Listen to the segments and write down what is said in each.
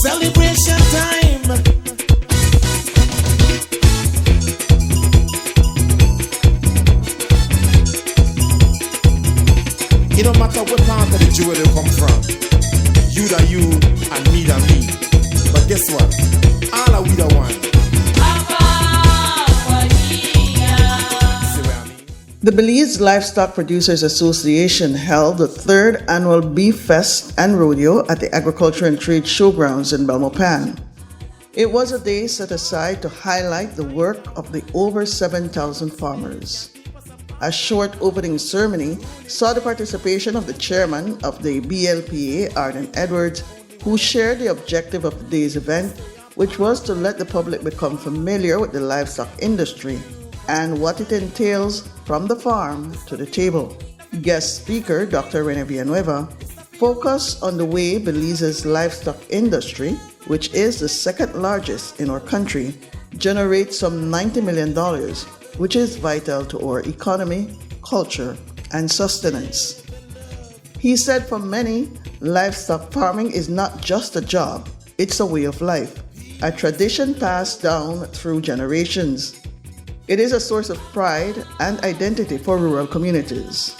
Celebration time. It don't matter what part of the jewel they come from. You da you and me da me. But guess what? All are we the one. The Belize Livestock Producers Association held the third annual Beef Fest and Rodeo at the Agriculture and Trade Showgrounds in Belmopan. It was a day set aside to highlight the work of the over 7,000 farmers. A short opening ceremony saw the participation of the chairman of the BLPA, Arden Edwards, who shared the objective of today's event, which was to let the public become familiar with the livestock industry and what it entails from the farm to the table. Guest speaker Dr. Rene Villanueva focused on the way Belize's livestock industry, which is the second largest in our country, generates some $90 million, which is vital to our economy, culture, and sustenance. He said for many, livestock farming is not just a job, it's a way of life, a tradition passed down through generations. It is a source of pride and identity for rural communities.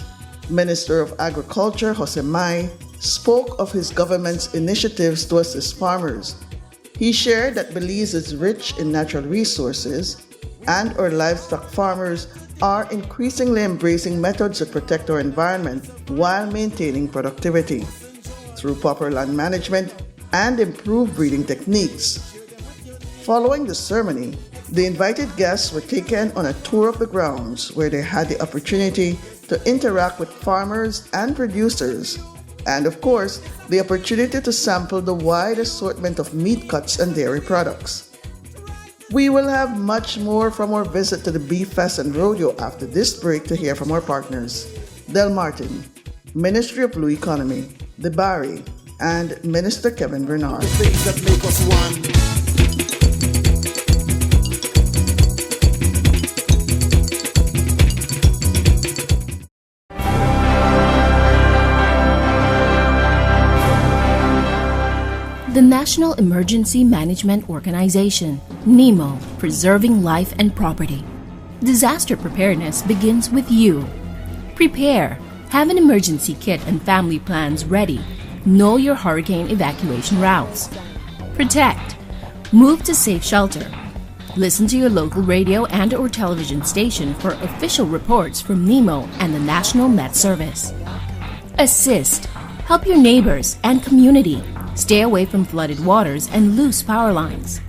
Minister of Agriculture Jose Mai spoke of his government's initiatives to assist farmers. He shared that Belize is rich in natural resources and our livestock farmers are increasingly embracing methods that protect our environment while maintaining productivity through proper land management and improved breeding techniques. Following the ceremony, the invited guests were taken on a tour of the grounds where they had the opportunity to interact with farmers and producers, and of course, the opportunity to sample the wide assortment of meat cuts and dairy products. We will have much more from our visit to the Beef Fest and Rodeo after this break to hear from our partners, Del Martin, Ministry of Blue Economy, the Barry, and Minister Kevin Bernard. The things that make us one. The National Emergency Management Organization, NEMO, preserving life and property. Disaster preparedness begins with you. Prepare. Have an emergency kit and family plans ready. Know your hurricane evacuation routes. Protect. Move to safe shelter. Listen to your local radio and/or television station for official reports from NEMO and the National Met Service. Assist. Help your neighbors and community. Stay away from flooded waters and loose power lines.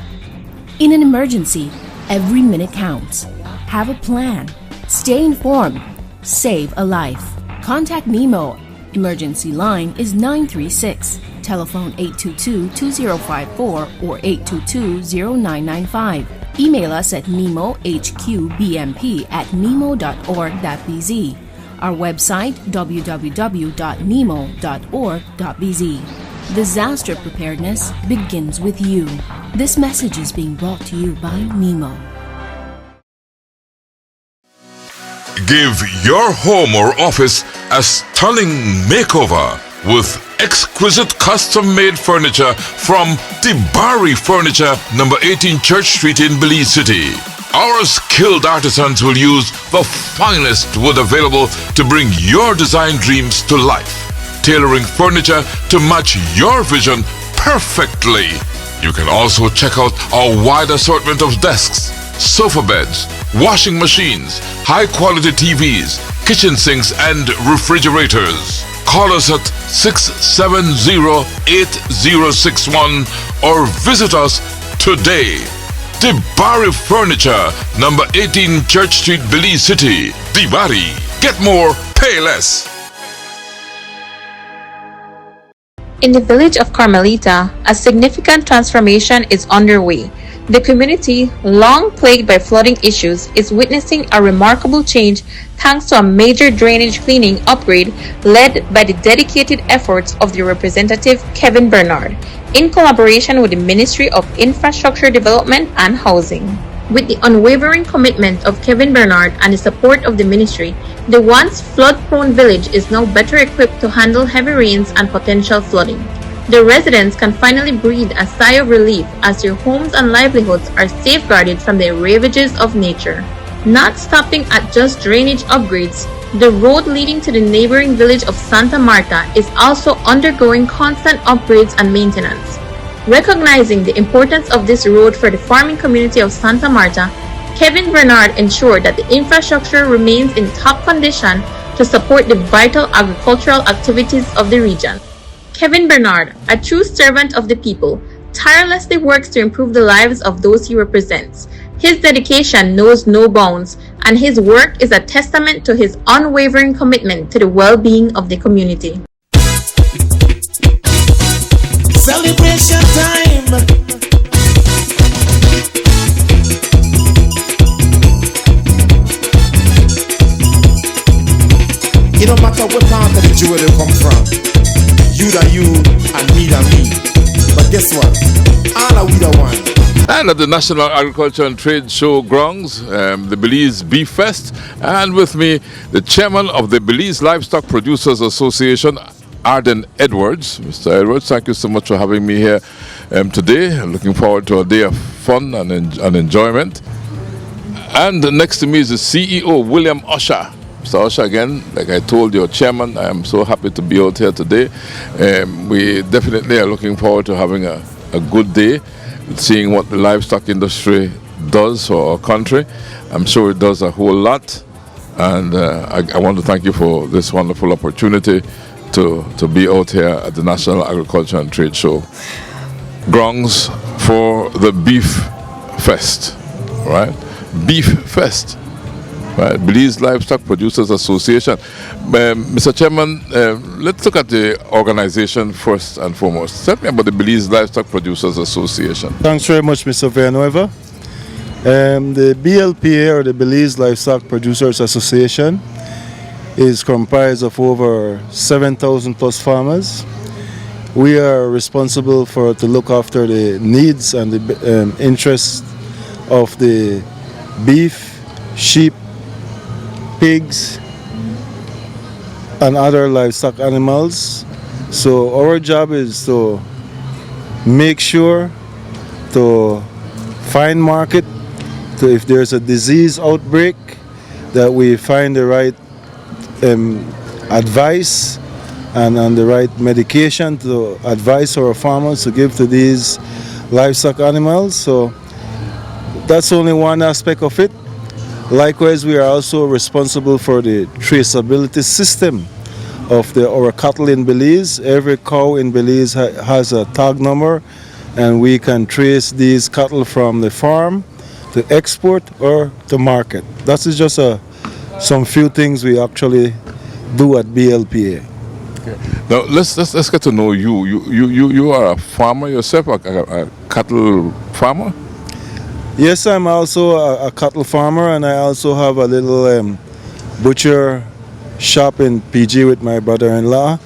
In an emergency, every minute counts. Have a plan. Stay informed. Save a life. Contact NEMO. Emergency line is 936. Telephone 822-2054 or 822-0995. Email us at nemohqbmp@nemo.org.bz. Our website www.nemo.org.bz. Disaster preparedness begins with you. This message is being brought to you by NEMO. Give your home or office a stunning makeover with exquisite custom-made furniture from Tibari Furniture, number 18 Church Street in Belize City. Our skilled artisans will use the finest wood available to bring your design dreams to life, tailoring furniture to match your vision perfectly. You can also check out our wide assortment of desks, sofa beds, washing machines, high-quality TVs, kitchen sinks, and refrigerators. Call us at 670-8061 or visit us today. Tibari Furniture, number 18 Church Street, Belize City. Tibari. Get more, pay less. In the village of Carmelita, a significant transformation is underway. The community, long plagued by flooding issues, is witnessing a remarkable change thanks to a major drainage cleaning upgrade led by the dedicated efforts of the representative Kevin Bernard, in collaboration with the Ministry of Infrastructure Development and Housing. With the unwavering commitment of Kevin Bernard and the support of the ministry, the once flood-prone village is now better equipped to handle heavy rains and potential flooding. The residents can finally breathe a sigh of relief as their homes and livelihoods are safeguarded from the ravages of nature. Not stopping at just drainage upgrades, the road leading to the neighboring village of Santa Marta is also undergoing constant upgrades and maintenance. Recognizing the importance of this road for the farming community of Santa Marta, Kevin Bernard ensured that the infrastructure remains in top condition to support the vital agricultural activities of the region. Kevin Bernard, a true servant of the people, tirelessly works to improve the lives of those he represents. His dedication knows no bounds, and his work is a testament to his unwavering commitment to the well-being of the community. Celebration time. It don't matter what part of the jewel they come from. You that you and me that me. But guess what? All are we the one. And at the National Agriculture and Trade Showgrounds, the Belize Beef Fest, and with me, the chairman of the Belize Livestock Producers Association, Arden Edwards. Mr. Edwards, thank you so much for having me here today. I'm looking forward to a day of fun and enjoyment. And next to me is the CEO, William Usher. Mr. Usher, again, like I told your chairman, I am so happy to be out here today. We definitely are looking forward to having a good day, seeing what the livestock industry does for our country. I'm sure it does a whole lot. And I want to thank you for this wonderful opportunity to be out here at the National Agriculture and Trade Show grounds for the Beef Fest, right? Beef Fest, right? Belize Livestock Producers Association. Mr. Chairman, let's look at the organization first and foremost. Tell me about the Belize Livestock Producers Association. Thanks very much, Mr. Villanueva. The BLPA, or the Belize Livestock Producers Association, is comprised of over 7,000 plus farmers. We are responsible to look after the needs and the interests of the beef, sheep, pigs, and other livestock animals. So our job is to make sure to find market, if there's a disease outbreak, that we find the right advice and the right medication to advise our farmers to give to these livestock animals. So that's only one aspect of it. Likewise, we are also responsible for the traceability system of our cattle in Belize. Every cow in Belize has a tag number, and we can trace these cattle from the farm to export or to market. That is just some few things we actually do at BLPA. Okay. Now let's get to know you. You are a farmer yourself, a cattle farmer? Yes, I'm also a cattle farmer, and I also have a little butcher shop in PG with my brother-in-law.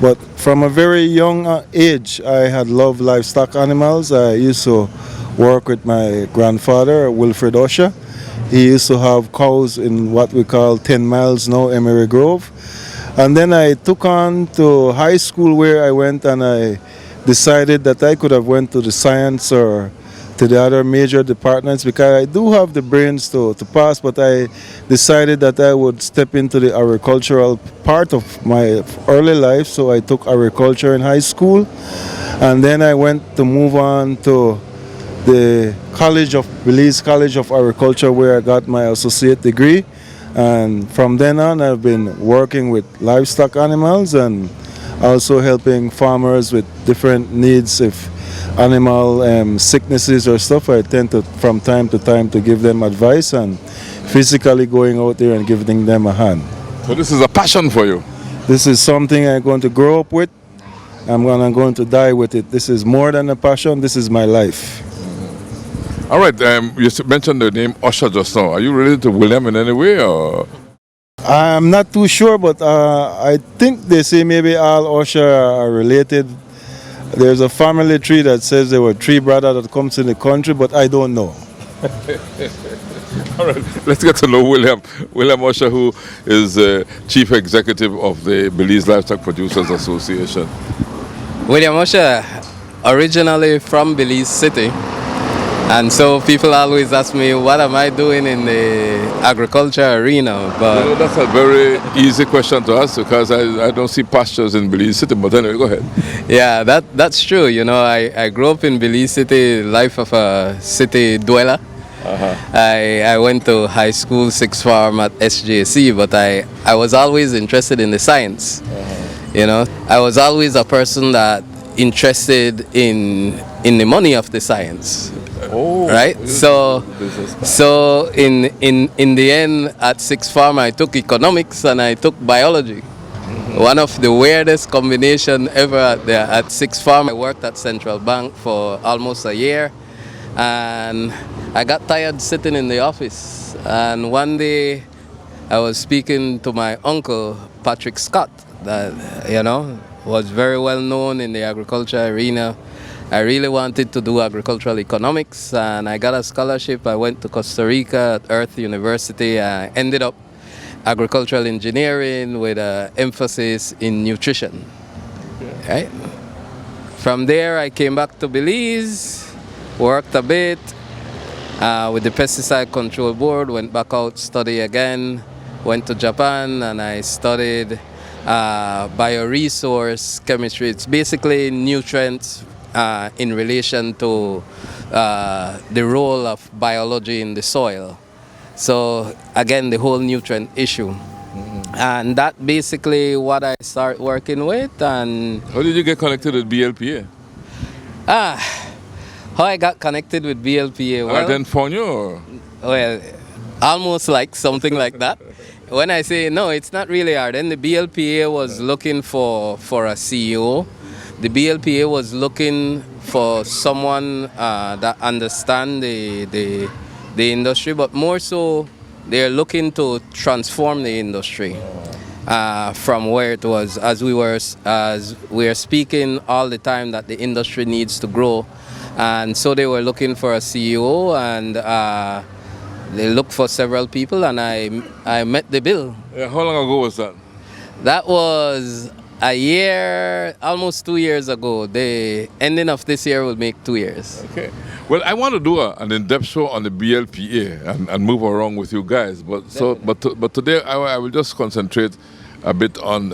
But from a very young age, I had loved livestock animals. I used to work with my grandfather, Wilfred Usher. He used to have cows in what we call 10 miles now, Emery Grove. And then I took on to high school, where I went and I decided that I could have went to the science or to the other major departments, because I do have the brains to pass, but I decided that I would step into the agricultural part of my early life. So I took agriculture in high school, and then I went to move on to the Belize College of Agriculture, where I got my associate degree. And from then on, I've been working with livestock animals and also helping farmers with different needs. If animal sicknesses or stuff, I tend to, from time to time, to give them advice and physically going out there and giving them a hand. So this is a passion for you? This is something I'm going to grow up with. I'm going to die with it. This is more than a passion. This is my life. All right, you mentioned the name Usher just now. Are you related to William in any way, or? I'm not too sure, but I think they say maybe all Usher are related. There's a family tree that says there were 3 brothers that comes in the country, but I don't know. All right, let's get to know William. William Usher, who is Chief Executive of the Belize Livestock Producers Association. William Osher, originally from Belize City. And so people always ask me, what am I doing in the agriculture arena? But That's a very easy question to ask because I don't see pastures in Belize City, but anyway, go ahead. yeah, that's true. I grew up in Belize City, life of a city dweller. I went to high school, sixth form at SJC, but I was always interested in the science. I was always a person that interested in the money of the science. Right. So in the end, at sixth form, I took economics and I took biology. One of the weirdest combination ever at sixth form. I worked at Central Bank for almost a year, and I got tired sitting in the office. And one day, I was speaking to my uncle Patrick Scott, that was very well known in the agriculture arena. I really wanted to do agricultural economics, and I got a scholarship. I went to Costa Rica at Earth University. I ended up agricultural engineering with an emphasis in nutrition. Right? From there, I came back to Belize, worked a bit with the Pesticide Control Board, went back out, study again, went to Japan, and I studied bioresource chemistry. It's basically nutrients in relation to the role of biology in the soil. So again, the whole nutrient issue. And that basically what I start working with. And How did you get connected with BLPA? How I got connected with BLPA? I then found you? Or? Well, almost like something like that. When I say no, it's not really hard. Then the BLPA was looking for a CEO. The BLPA was looking for someone that understand the industry, but more so they're looking to transform the industry from where it was. As we are speaking all the time that the industry needs to grow, and so they were looking for a CEO, and they looked for several people, and I met the bill. Yeah, how long ago was that? That was a year, almost 2 years ago. The ending of this year will make 2 years. Okay. Well, I want to do an in-depth show on the BLPA and move around with you guys. But today I will just concentrate a bit on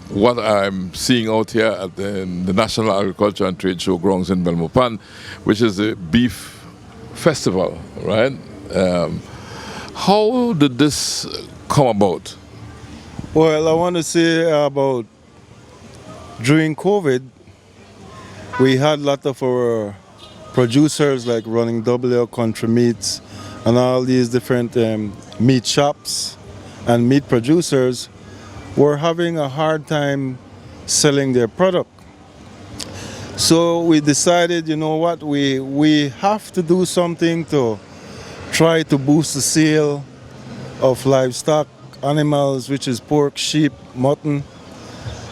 what I'm seeing out here at the National Agriculture and Trade Showgrounds in Belmopan, which is the Beef Festival, right? How did this come about? Well, I want to say about during COVID, we had a lot of our producers like running W, Country Meats, and all these different meat shops and meat producers were having a hard time selling their product. So we decided, you know what, we have to do something to try to boost the sale of livestock, animals, which is pork, sheep, mutton,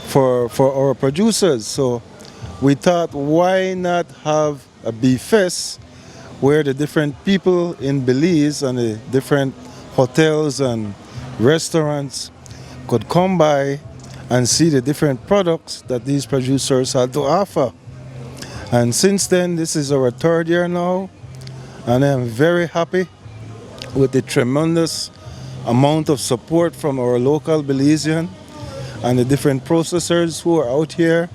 for our producers. So we thought, why not have a beef fest where the different people in Belize and the different hotels and restaurants could come by and see the different products that these producers had to offer. And since then, this is our third year now, and I'm very happy with the tremendous amount of support from our local Belizean and the different processors who are out here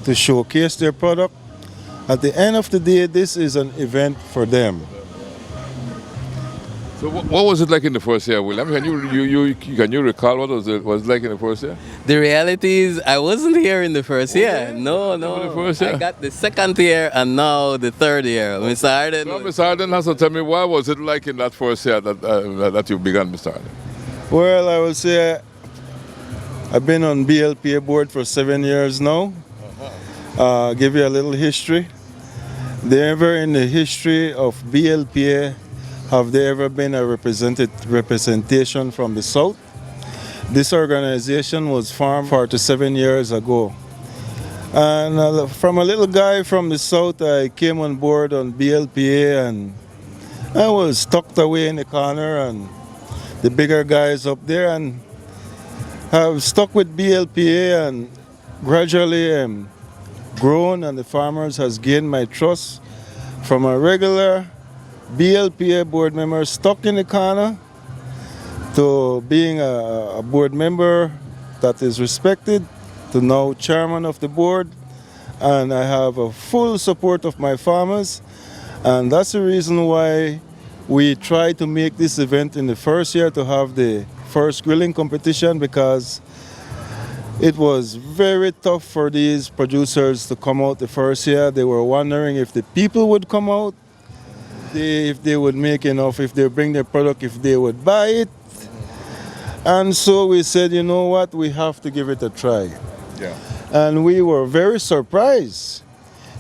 to showcase their product. At the end of the day, this is an event for them. So what was it like in the first year, William? Can you recall what was like in the first year? The reality is I wasn't here in the first year. No. The first year? I got the second year and now the third year. Mr. Arden. So Mr. Arden has to tell me, what was it like in that first year that you began, Mr. Arden? Well, I would say I've been on BLPA board for 7 years now. Give you a little history. Never in the history of BLPA have there ever been a representation from the South. This organization was formed 47 years ago. And from a little guy from the South, I came on board on BLPA, and I was tucked away in the corner, and the bigger guys up there, and I've stuck with BLPA, and gradually grown and the farmers has gained my trust from a regular BLPA board member stuck in the corner to being a board member that is respected to now chairman of the board, and I have a full support of my farmers, and that's the reason why we try to make this event in the first year to have the first grilling competition, because it was very tough for these producers to come out the first year. They were wondering if the people would come out, if they would make enough, if they bring their product, if they would buy it. And so we said, you know what, we have to give it a try. Yeah. And we were very surprised.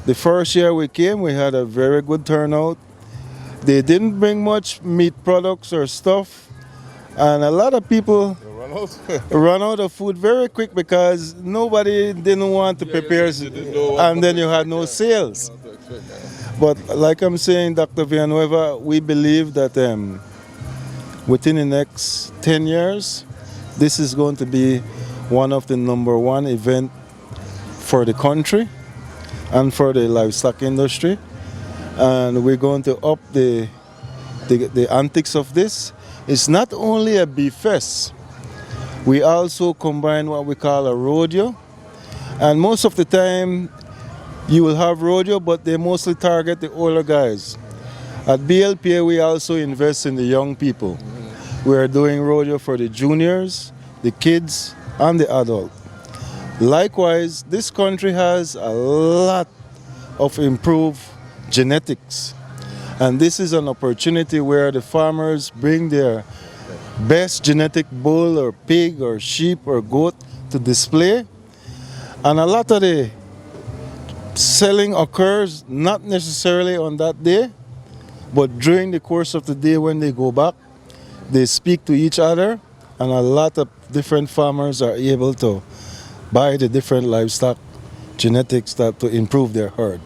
The first year we came, we had a very good turnout. They didn't bring much meat products or stuff. And a lot of people run out of food very quick because nobody didn't want to prepare, and then you had no sales. But like I'm saying, Dr. Villanueva, we believe that within the next 10 years, this is going to be one of the #1 event for the country and for the livestock industry. And we're going to up the antics of this. It's not only a beef fest. We also combine what we call a rodeo. And most of the time, you will have rodeo, but they mostly target the older guys. At BLPA, we also invest in the young people. We are doing rodeo for the juniors, the kids, and the adult. Likewise, this country has a lot of improved genetics. And this is an opportunity where the farmers bring their best genetic bull or pig or sheep or goat to display. And a lot of the selling occurs not necessarily on that day, but during the course of the day when they go back, they speak to each other, and a lot of different farmers are able to buy the different livestock genetics that to improve their herd.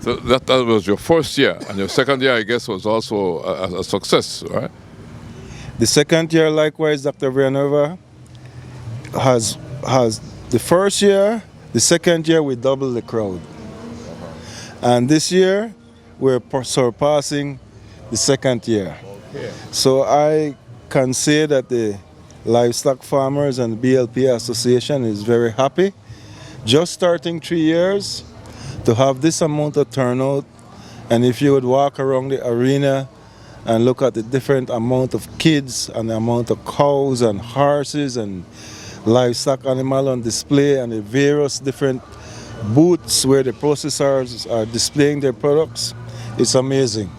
So that was your first year, and your second year, I guess, was also a success, right? The second year, likewise, Dr. Villanueva has the first year, the second year we doubled the crowd. And this year, we're surpassing the second year. Okay. So I can say that the livestock farmers and BLP Association is very happy. Just starting 3 years to have this amount of turnout, and if you would walk around the arena and look at the different amount of kids and the amount of cows and horses and livestock animal on display and the various different booths where the processors are displaying their products, it's amazing.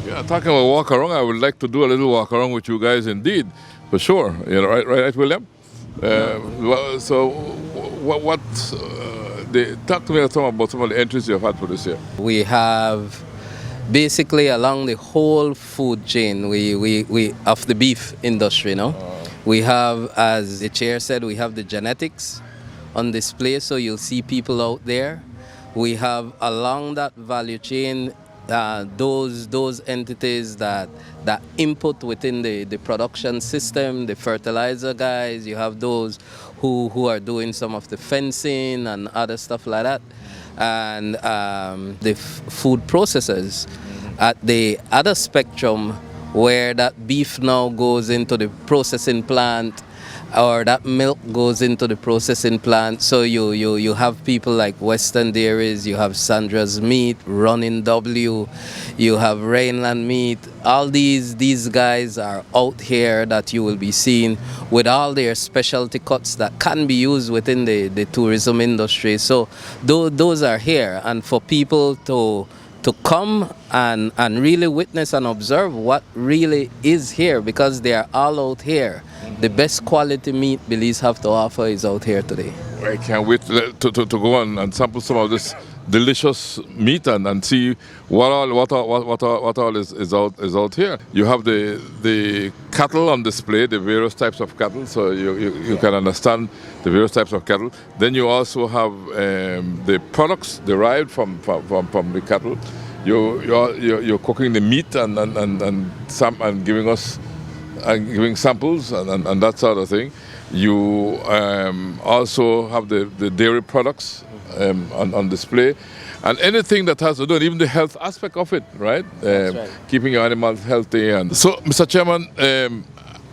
Yeah, talking about walk around, I would like to do a little walk around with you guys indeed, for sure. You know, right, William? So, talk to me about some of the entries you've had for this year. We have basically along the whole food chain we of the beef industry, no? We have, as the chair said, we have the genetics on display, so you'll see people out there. We have along that value chain those entities that input within the production system, the fertilizer guys. You have those who are doing some of the fencing and other stuff like that, and the food processors at the other spectrum, where that beef now goes into the processing plant, or that milk goes into the processing plant. So you have people like Western Dairies, you have Sandra's Meat, Running W, you have Rainland Meat. All these guys are out here that you will be seeing with all their specialty cuts that can be used within the tourism industry. So those are here, and for people to come and really witness and observe what really is here, because they are all out here. The best quality meat Belize have to offer is out here today. I can't wait to go and sample some of this delicious meat and see what all is out here. You have the cattle on display, the various types of cattle, so you can understand the various types of cattle. Then you also have the products derived from the cattle. You're cooking the meat and giving samples and that sort of thing. You also have the dairy products on display. And anything that has to do, even the health aspect of it, right? Right. Keeping your animals healthy. And so, Mr. Chairman,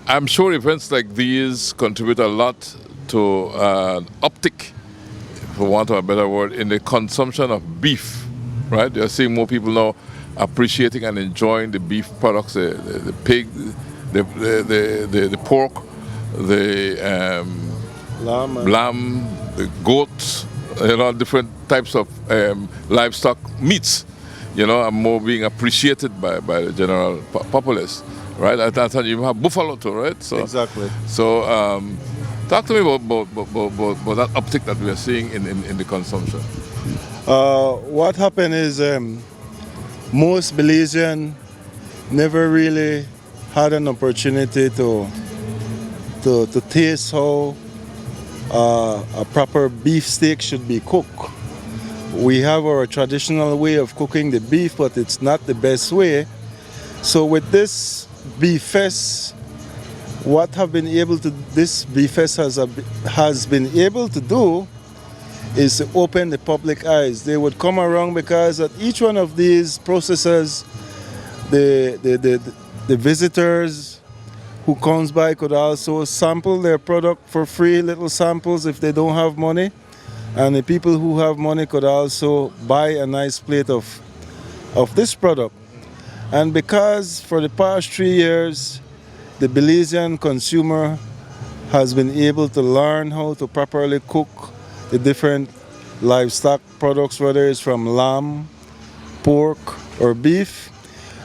I'm sure events like these contribute a lot to an uptick, for want of a better word, in the consumption of beef, right? You're seeing more people now appreciating and enjoying the beef products, the pig, the pork, the lamb, the goat, different types of livestock meats, are more being appreciated by the general populace, right? At that time you have buffalo too, right? So, Exactly. So talk to me about that uptick that we are seeing in the consumption. What happened is most Belizean never really had an opportunity to taste how a proper beef steak should be cooked. We have our traditional way of cooking the beef, but it's not the best way. So with this Beef Fest, this Beef Fest has been able to do is to open the public eyes. They would come around because at each one of these processors, the visitors who comes by could also sample their product for free, little samples if they don't have money. And the people who have money could also buy a nice plate of this product. And because for the past 3 years, the Belizean consumer has been able to learn how to properly cook the different livestock products, whether it's from lamb, pork, or beef,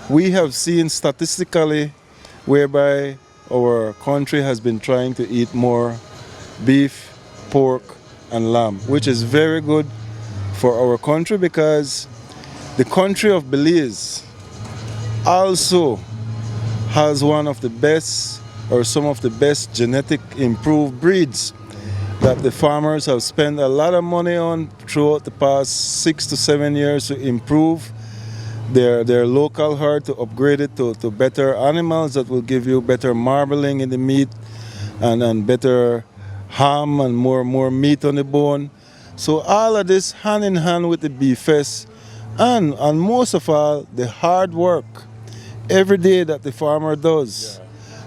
we have seen statistically whereby our country has been trying to eat more beef, pork, and lamb, which is very good for our country because the country of Belize also has one of the best or some of the best genetic improved breeds that the farmers have spent a lot of money on throughout the past 6 to 7 years to improve their local herd, to upgrade it to better animals that will give you better marbling in the meat and better ham and more meat on the bone. So all of this hand in hand with the Beef Fest and most of all the hard work every day that the farmer does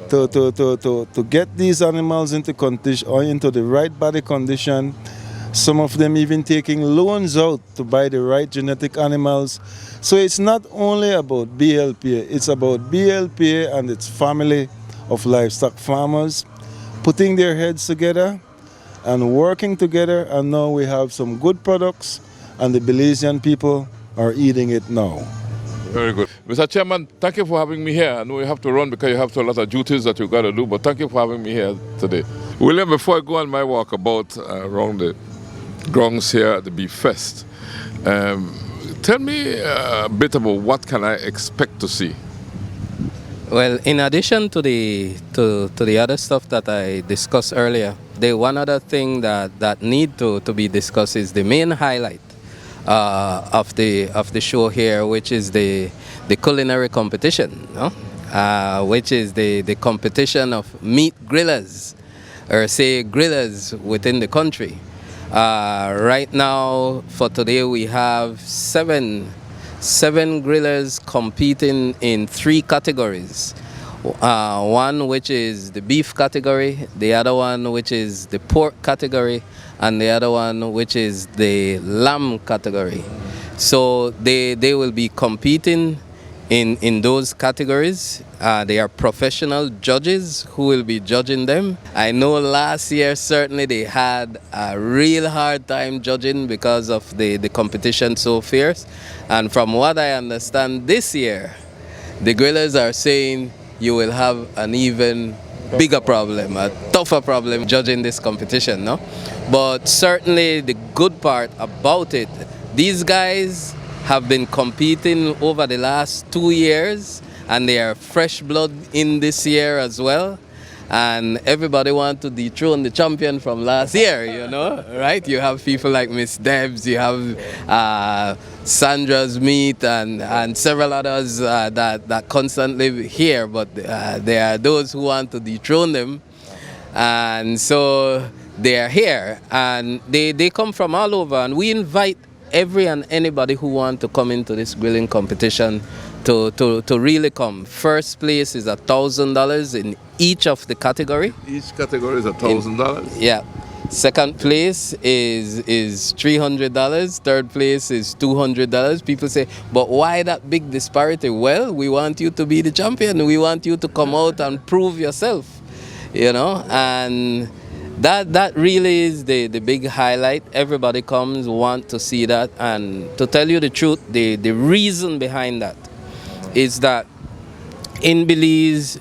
to get these animals into condition or into the right body condition. Some of them even taking loans out to buy the right genetic animals. So it's not only about BLPA, it's about BLPA and its family of livestock farmers putting their heads together and working together, and now we have some good products and the Belizean people are eating it now. Very good. Mr. Chairman, thank you for having me here. I know you have to run because you have a lot of duties that you've got to do, but thank you for having me here today. William, before I go on my walkabout around the grounds here at the Beef Fest, tell me a bit about what can I expect to see. Well, in addition to the other stuff that I discussed earlier, the one other thing that need to be discussed is the main highlight of the show here, which is the culinary competition, no? Which is the competition of meat grillers, or say grillers within the country. Right now, for today, we have seven grillers competing in 3 categories. One which is the beef category, the other one which is the pork category, and the other one which is the lamb category. So they will be competing in those categories. They are professional judges who will be judging them. I know last year certainly they had a real hard time judging because of the competition so fierce. And from what I understand this year, the grillers are saying you will have an even bigger problem, a tougher problem judging this competition, no? But certainly the good part about it, these guys have been competing over the last 2 years, and they are fresh blood in this year as well. And everybody wants to dethrone the champion from last year, you know, right? You have people like Miss Debs, you have Sandra's Meat, and several others that constantly here, but there are those who want to dethrone them. And so they're here, and they come from all over, and we invite every and anybody who want to come into this grilling competition to really come. First place is $1,000 in each of the category. Each category is $1,000. Yeah. Second place is $300. Third place is $200. People say, but why that big disparity? Well, we want you to be the champion. We want you to come out and prove yourself, and that really is the big highlight. Everybody comes, want to see that. And to tell you the truth, the reason behind that is that in Belize,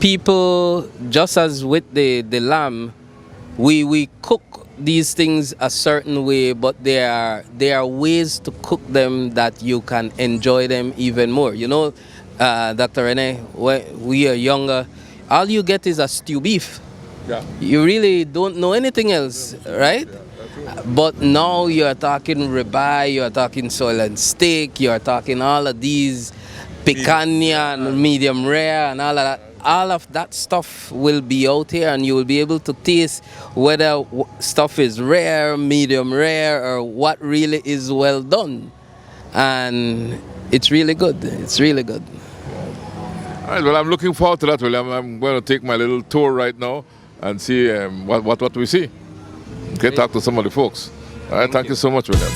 people, just as with the lamb, we cook these things a certain way, but there are ways to cook them that you can enjoy them even more. Dr. Rene, when we are younger, all you get is a stew beef. Yeah. You really don't know anything else, right? But now you're talking ribeye, you're talking soil and steak, you're talking all of these picanha and medium rare and all of that. All of that stuff will be out here, and you will be able to taste whether stuff is rare, medium rare, or what really is well done. And it's really good. It's really good. All right, well, I'm looking forward to that, William. I'm going to take my little tour right now and see what we see. Okay, talk to some of the folks. All right, thank you so much, William.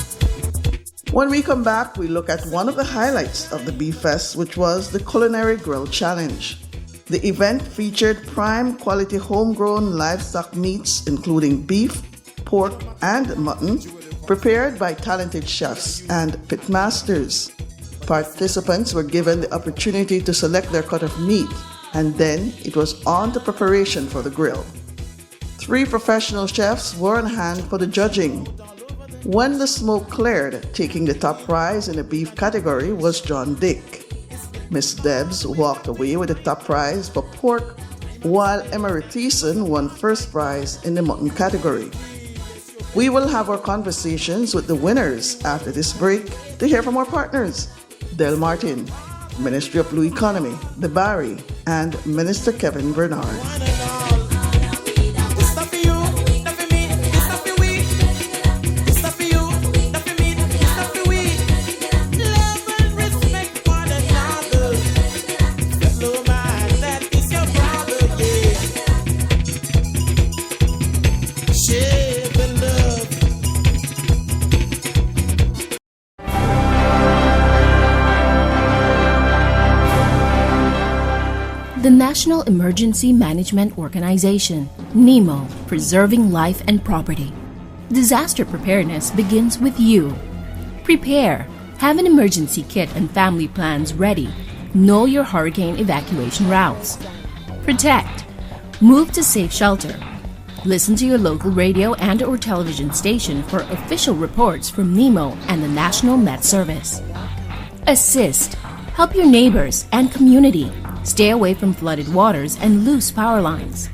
When we come back, we look at one of the highlights of the Beef Fest, which was the Culinary Grill Challenge. The event featured prime quality homegrown livestock meats, including beef, pork, and mutton, prepared by talented chefs and pitmasters. Participants were given the opportunity to select their cut of meat, and then it was on to preparation for the grill. 3 professional chefs were on hand for the judging. When the smoke cleared, taking the top prize in the beef category was John Dick. Miss Debs walked away with the top prize for pork, while Emery Thiessen won first prize in the mutton category. We will have our conversations with the winners after this break to hear from our partners, Del Martin, Ministry of Blue Economy, the Barry, and Minister Kevin Bernard. The National Emergency Management Organization, NEMO, preserving life and property. Disaster preparedness begins with you. Prepare. Have an emergency kit and family plans ready. Know your hurricane evacuation routes. Protect. Move to safe shelter. Listen to your local radio and/or television station for official reports from NEMO and the National Met Service. Assist. Help your neighbors and community. Stay away from flooded waters and loose power lines.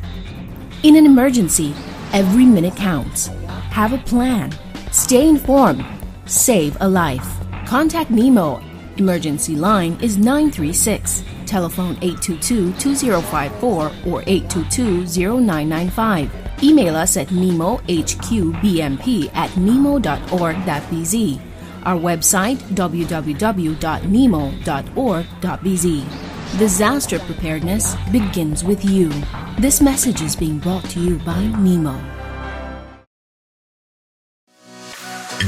In an emergency, every minute counts. Have a plan. Stay informed. Save a life. Contact NEMO. Emergency line is 936. Telephone 822-2054 or 822-0995. Email us at nemohqbmp@nemo.org.bz. Our website www.nemo.org.bz. Disaster preparedness begins with you. This message is being brought to you by NEMO.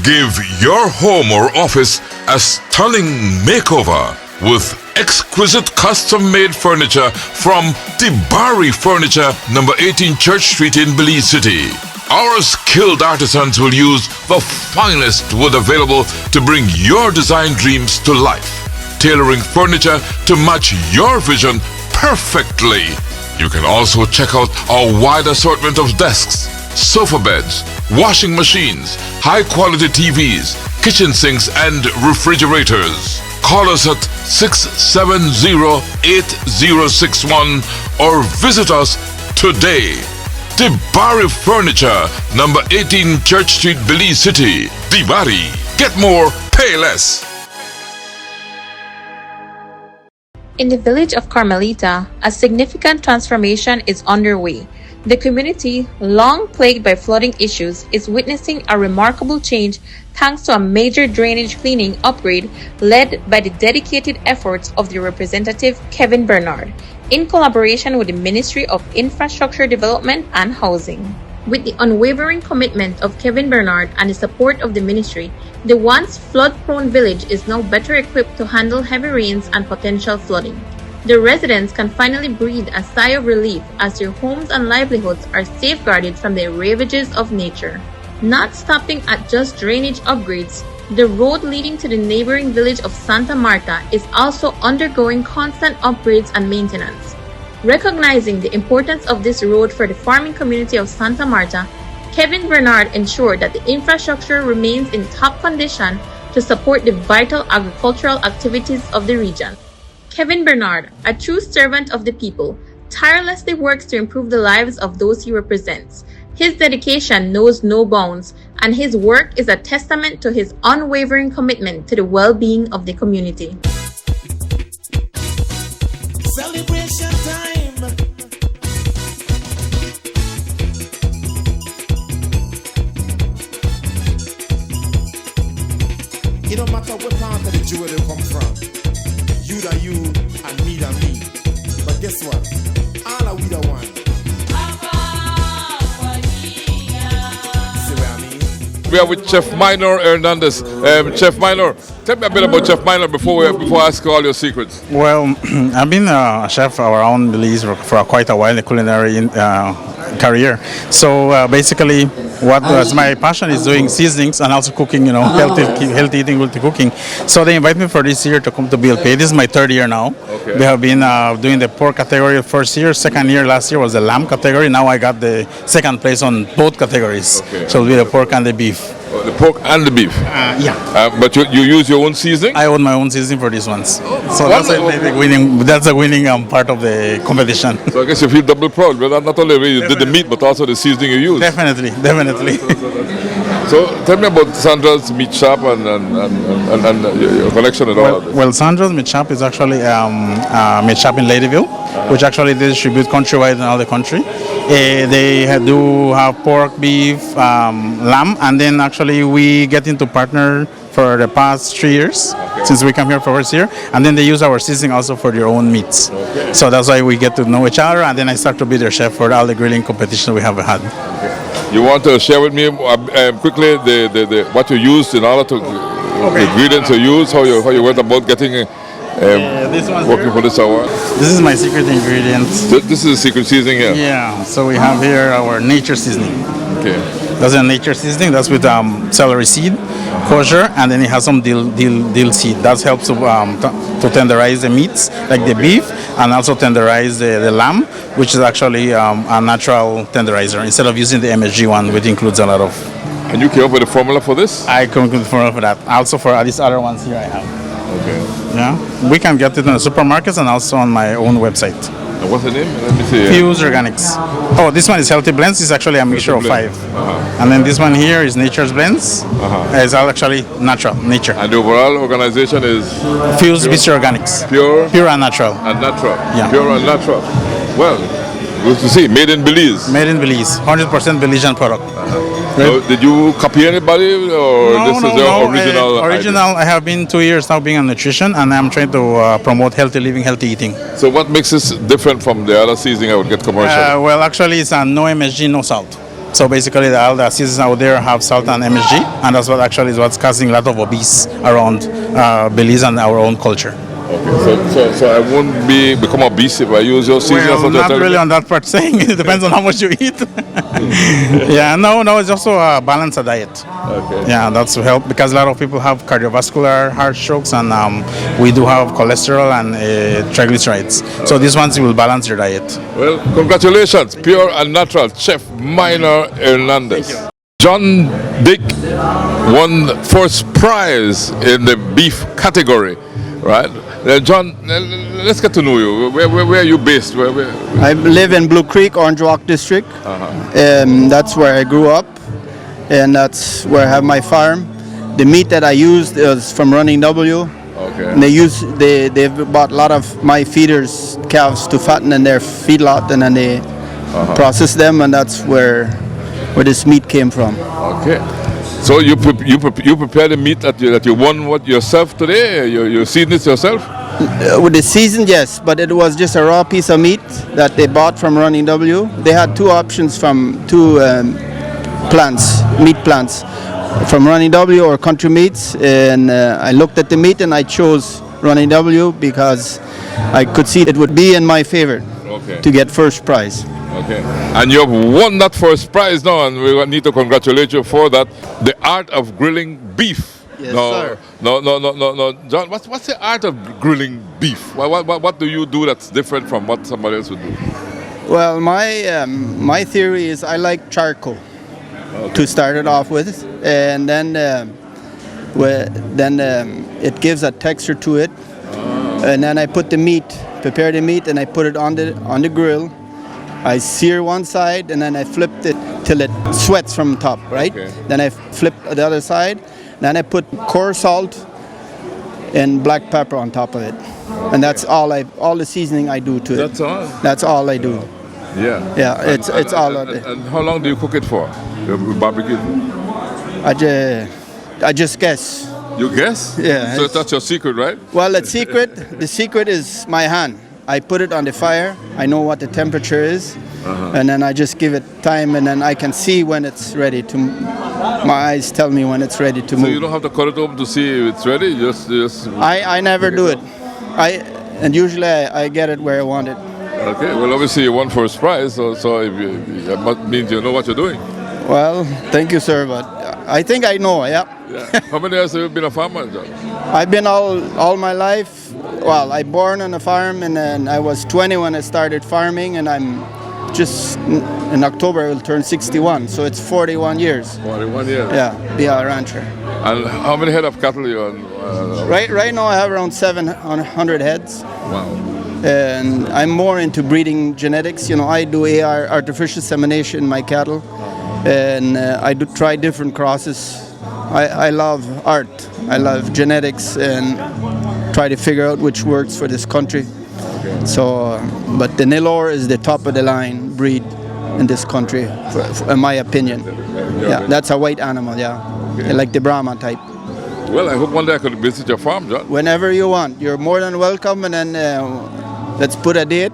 Give your home or office a stunning makeover with exquisite custom-made furniture from Tibari Furniture, number 18 Church Street in Belize City. Our skilled artisans will use the finest wood available to bring your design dreams to life, tailoring furniture to match your vision perfectly. You can also check out our wide assortment of desks, sofa beds, washing machines, high-quality TVs, kitchen sinks, and refrigerators. Call us at 670-8061 or visit us today. Tibari Furniture, number 18 Church Street, Belize City. Tibari. Get more, pay less. In the village of Carmelita, a significant transformation is underway. The community, long plagued by flooding issues, is witnessing a remarkable change thanks to a major drainage cleaning upgrade led by the dedicated efforts of the representative Kevin Bernard, in collaboration with the Ministry of Infrastructure Development and Housing. With the unwavering commitment of Kevin Bernard and the support of the ministry, the once flood-prone village is now better equipped to handle heavy rains and potential flooding. The residents can finally breathe a sigh of relief as their homes and livelihoods are safeguarded from the ravages of nature. Not stopping at just drainage upgrades, the road leading to the neighboring village of Santa Marta is also undergoing constant upgrades and maintenance. Recognizing the importance of this road for the farming community of Santa Marta, Kevin Bernard ensured that the infrastructure remains in top condition to support the vital agricultural activities of the region. Kevin Bernard, a true servant of the people, tirelessly works to improve the lives of those he represents. His dedication knows no bounds, and his work is a testament to his unwavering commitment to the well-being of the community. Celebration time. It don't matter what part of the jewel they come from. You that you and me that me. But guess what? All are we the one. See what I mean? We are with Chef Minor Hernandez. Chef Minor, tell me a bit about Chef Minor before I ask you all your secrets. Well, I've been a chef around Belize for quite a while, a culinary career. So basically, what was my passion is doing seasonings and also cooking, healthy eating, healthy cooking. So they invited me for this year to come to BLP. This is my third year now. Okay. We have been doing the pork category first year. Second year, last year was the lamb category. Now I got the second place on both categories. Okay. So it'll be the pork and the beef. The pork and the beef. Yeah. But you use your own seasoning? I own my own seasoning for these ones. So Wonderful. that's the winning part of the competition. So I guess you feel double proud. Well, not only you did the meat, but also the seasoning you use. Definitely. So tell me about Sandra's meat shop and your collection and all of this. Well, Sandra's meat shop is actually a meat shop in Ladyville, which actually they distribute countrywide in all the country. They do have pork, beef, lamb, and then actually we get into partner for the past 3 years since we come here for first year, and then they use our seasoning also for their own meats. Okay. So that's why we get to know each other, and then I start to be their chef for all the grilling competition we have had. You want to share with me quickly the what you used in order to the ingredients you use, how you went about getting working for this hour? This is my secret ingredients. This is a secret seasoning here. Yeah, so we have here our nature seasoning. Okay. That's a nature seasoning. That's with celery seed, kosher, and then it has some dill seed. That helps to tenderize the meats, like the beef, and also tenderize the lamb, which is actually a natural tenderizer instead of using the MSG one, which includes a lot of. And you came up with a formula for this? I came up with a formula for that. Also for these other ones here I have. Okay. Yeah, we can get it in the supermarkets and also on my own website. And what's the name? Let me see. Fuse Organics. Oh, this one is Healthy Blends. It's actually a mixture of 5. And then this one here is Nature's Blends. It's all actually natural, nature. And the overall organization is? Fuse Organics. Pure and natural. And natural. Yeah. Pure and natural. Well, good to see. Made in Belize. Made in Belize. 100% Belizean product. So did you copy anybody, or this is your original? Original. I have been 2 years now being a nutrition, and I'm trying to promote healthy living, healthy eating. So what makes this different from the other seasoning I would get commercial? Well, actually, it's no MSG, no salt. So basically, all the seasons out there have salt and MSG, and that's what actually is what's causing a lot of obese around Belize and our own culture. Okay, so I won't become obese if I use your seasoning? Well, not really on that part saying. It depends on how much you eat. Yeah, no, it's also a balanced diet. Okay. Yeah, that's to help because a lot of people have cardiovascular heart strokes, and we do have cholesterol and triglycerides. So these ones will balance your diet. Well, congratulations, pure and natural, Chef Minor Hernandez. John Dick won first prize in the beef category, right? John, let's get to know you. Where are you based? Where? I live in Blue Creek, Orange Walk District. That's where I grew up, and that's where I have my farm. The meat that I used is from Running W. Okay. And they've bought a lot of my feeders calves to fatten in their feedlot, and then they process them, and that's where this meat came from. Okay. So you prepare the meat that you won yourself today? You season it yourself? With the season, yes, but it was just a raw piece of meat that they bought from Running W. They had two options from two meat plants, from Running W or Country Meats, and I looked at the meat and I chose Running W because I could see it would be in my favor to get first prize. Okay. And you have won that first prize now, and we need to congratulate you for that. The art of grilling beef. Yes, sir. No, John. What's the art of grilling beef? What do you do that's different from what somebody else would do? Well, my theory is I like charcoal to start it off with, and then it gives a texture to it, and then I prepare the meat, and I put it on the grill. I sear one side, and then I flip it till it sweats from top, right? Okay. Then I flip the other side. Then I put coarse salt and black pepper on top of it, and that's all the seasoning I do to it. That's all. That's all I do. Yeah. Yeah, it's all of it. And how long do you cook it for? You barbecue? I just guess. You guess? Yeah. So that's your secret, right? Well, the secret is my hand. I put it on the fire. I know what the temperature is, and then I just give it time, and then I can see when it's ready to. My eyes tell me when it's ready to move. So you don't have to cut it open to see if it's ready. Just. I never do it. Usually I get it where I want it. Okay. Well, obviously you won first prize, so that means you know what you're doing. Well, thank you, sir, but I think I know. Yeah. How many years have you been a farmer, John? I've been all my life. Well, I born on a farm, and then I was 20 when I started farming, and I'm just in October I will turn 61, so it's 41 years. 41 years. Yeah, be a rancher. And how many head of cattle you on? Right now I have around 700 heads. Wow. And I'm more into breeding genetics. You know, I do AR, artificial insemination, in my cattle, and I do try different crosses. I love art. I love genetics and try to figure out which works for this country. Okay. So, but the Nelore is the top of the line breed in this country, in my opinion. Yeah, that's a white animal. Yeah, okay. Like the Brahma type. Well, I hope one day I could visit your farm, John. Whenever you want, you're more than welcome. And then let's put a date.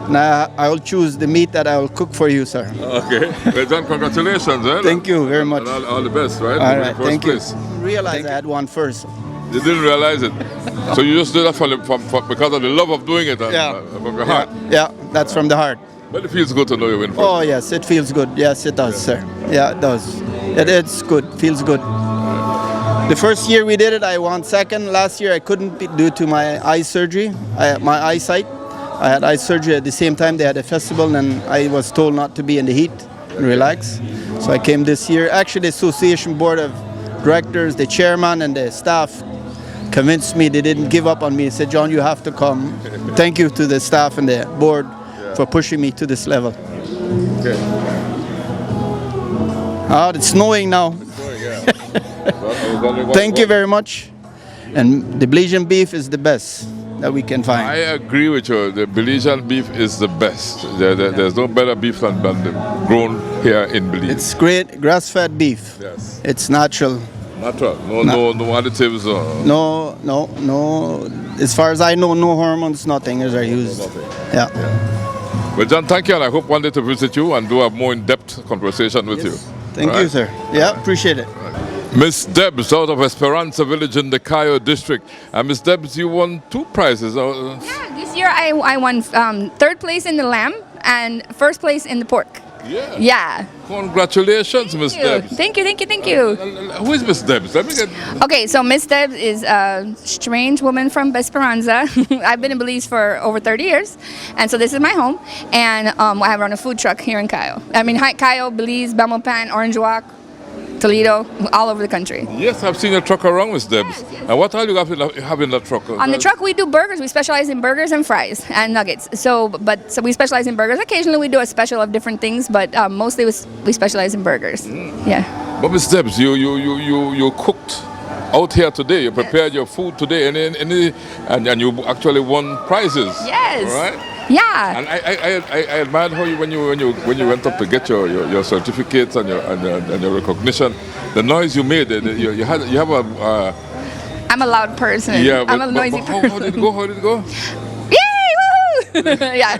And I will choose the meat that I will cook for you, sir. Okay. Well, John, congratulations. Thank you very much. And all the best, right? All right, thank you. I realized I had one first. You didn't realize it. So you just did that because of the love of doing it from your heart. Yeah, that's from the heart. But it feels good to know you win first. Oh, yes, it feels good. Yes, it does, sir. Yeah, it does. It's good. Feels good. The first year we did it, I won second. Last year I couldn't due to my eye surgery, my eyesight. I had eye surgery at the same time. They had a festival, and I was told not to be in the heat and relax. So I came this year. Actually, the association board of directors, the chairman, and the staff convinced me. They didn't give up on me. They said, John, you have to come. Thank you to the staff and the board for pushing me to this level. Okay. It's snowing now. Thank you very much. And the Belizean beef is the best that we can find. I agree with you. The Belizean beef is the best. There's no better beef than grown here in Belize. It's great grass-fed beef. Yes. It's natural. Natural. No additives. No. As far as I know, no hormones, nothing are used. Nothing. Yeah. Well, John, thank you, and I hope one day to visit you and do a more in-depth conversation with you. Thank you, sir. Yeah, appreciate it. Miss Debs out of Esperanza Village in the Cayo district. And Miss Debs, you won 2 prizes. Yeah, this year I won 3rd place in the lamb and 1st place in the pork. Yeah. Congratulations, Miss Debs. Thank you. Who is Miss Debs? Okay, so Miss Debs is a strange woman from Esperanza. I've been in Belize for over 30 years, and so this is my home. And I run a food truck here in Cayo. I mean, Cayo, Belize, Belmopan, Orange Walk, Toledo, all over the country. Yes, I've seen your truck around, Miss Debs. Yes. And what all you have in that truck? On the truck, we do burgers. We specialize in burgers and fries and nuggets. So we specialize in burgers. Occasionally, we do a special of different things, but mostly we specialize in burgers. Yeah. But Miss Debs, you cooked out here today. You prepared your food today, and you actually won prizes. Yes. Right. Yeah. And I admired how when you went up to get your certificates and your recognition, the noise you made. You have a. I'm a loud person. Yeah. I'm a noisy person. How did it go? How did it go? Yeah.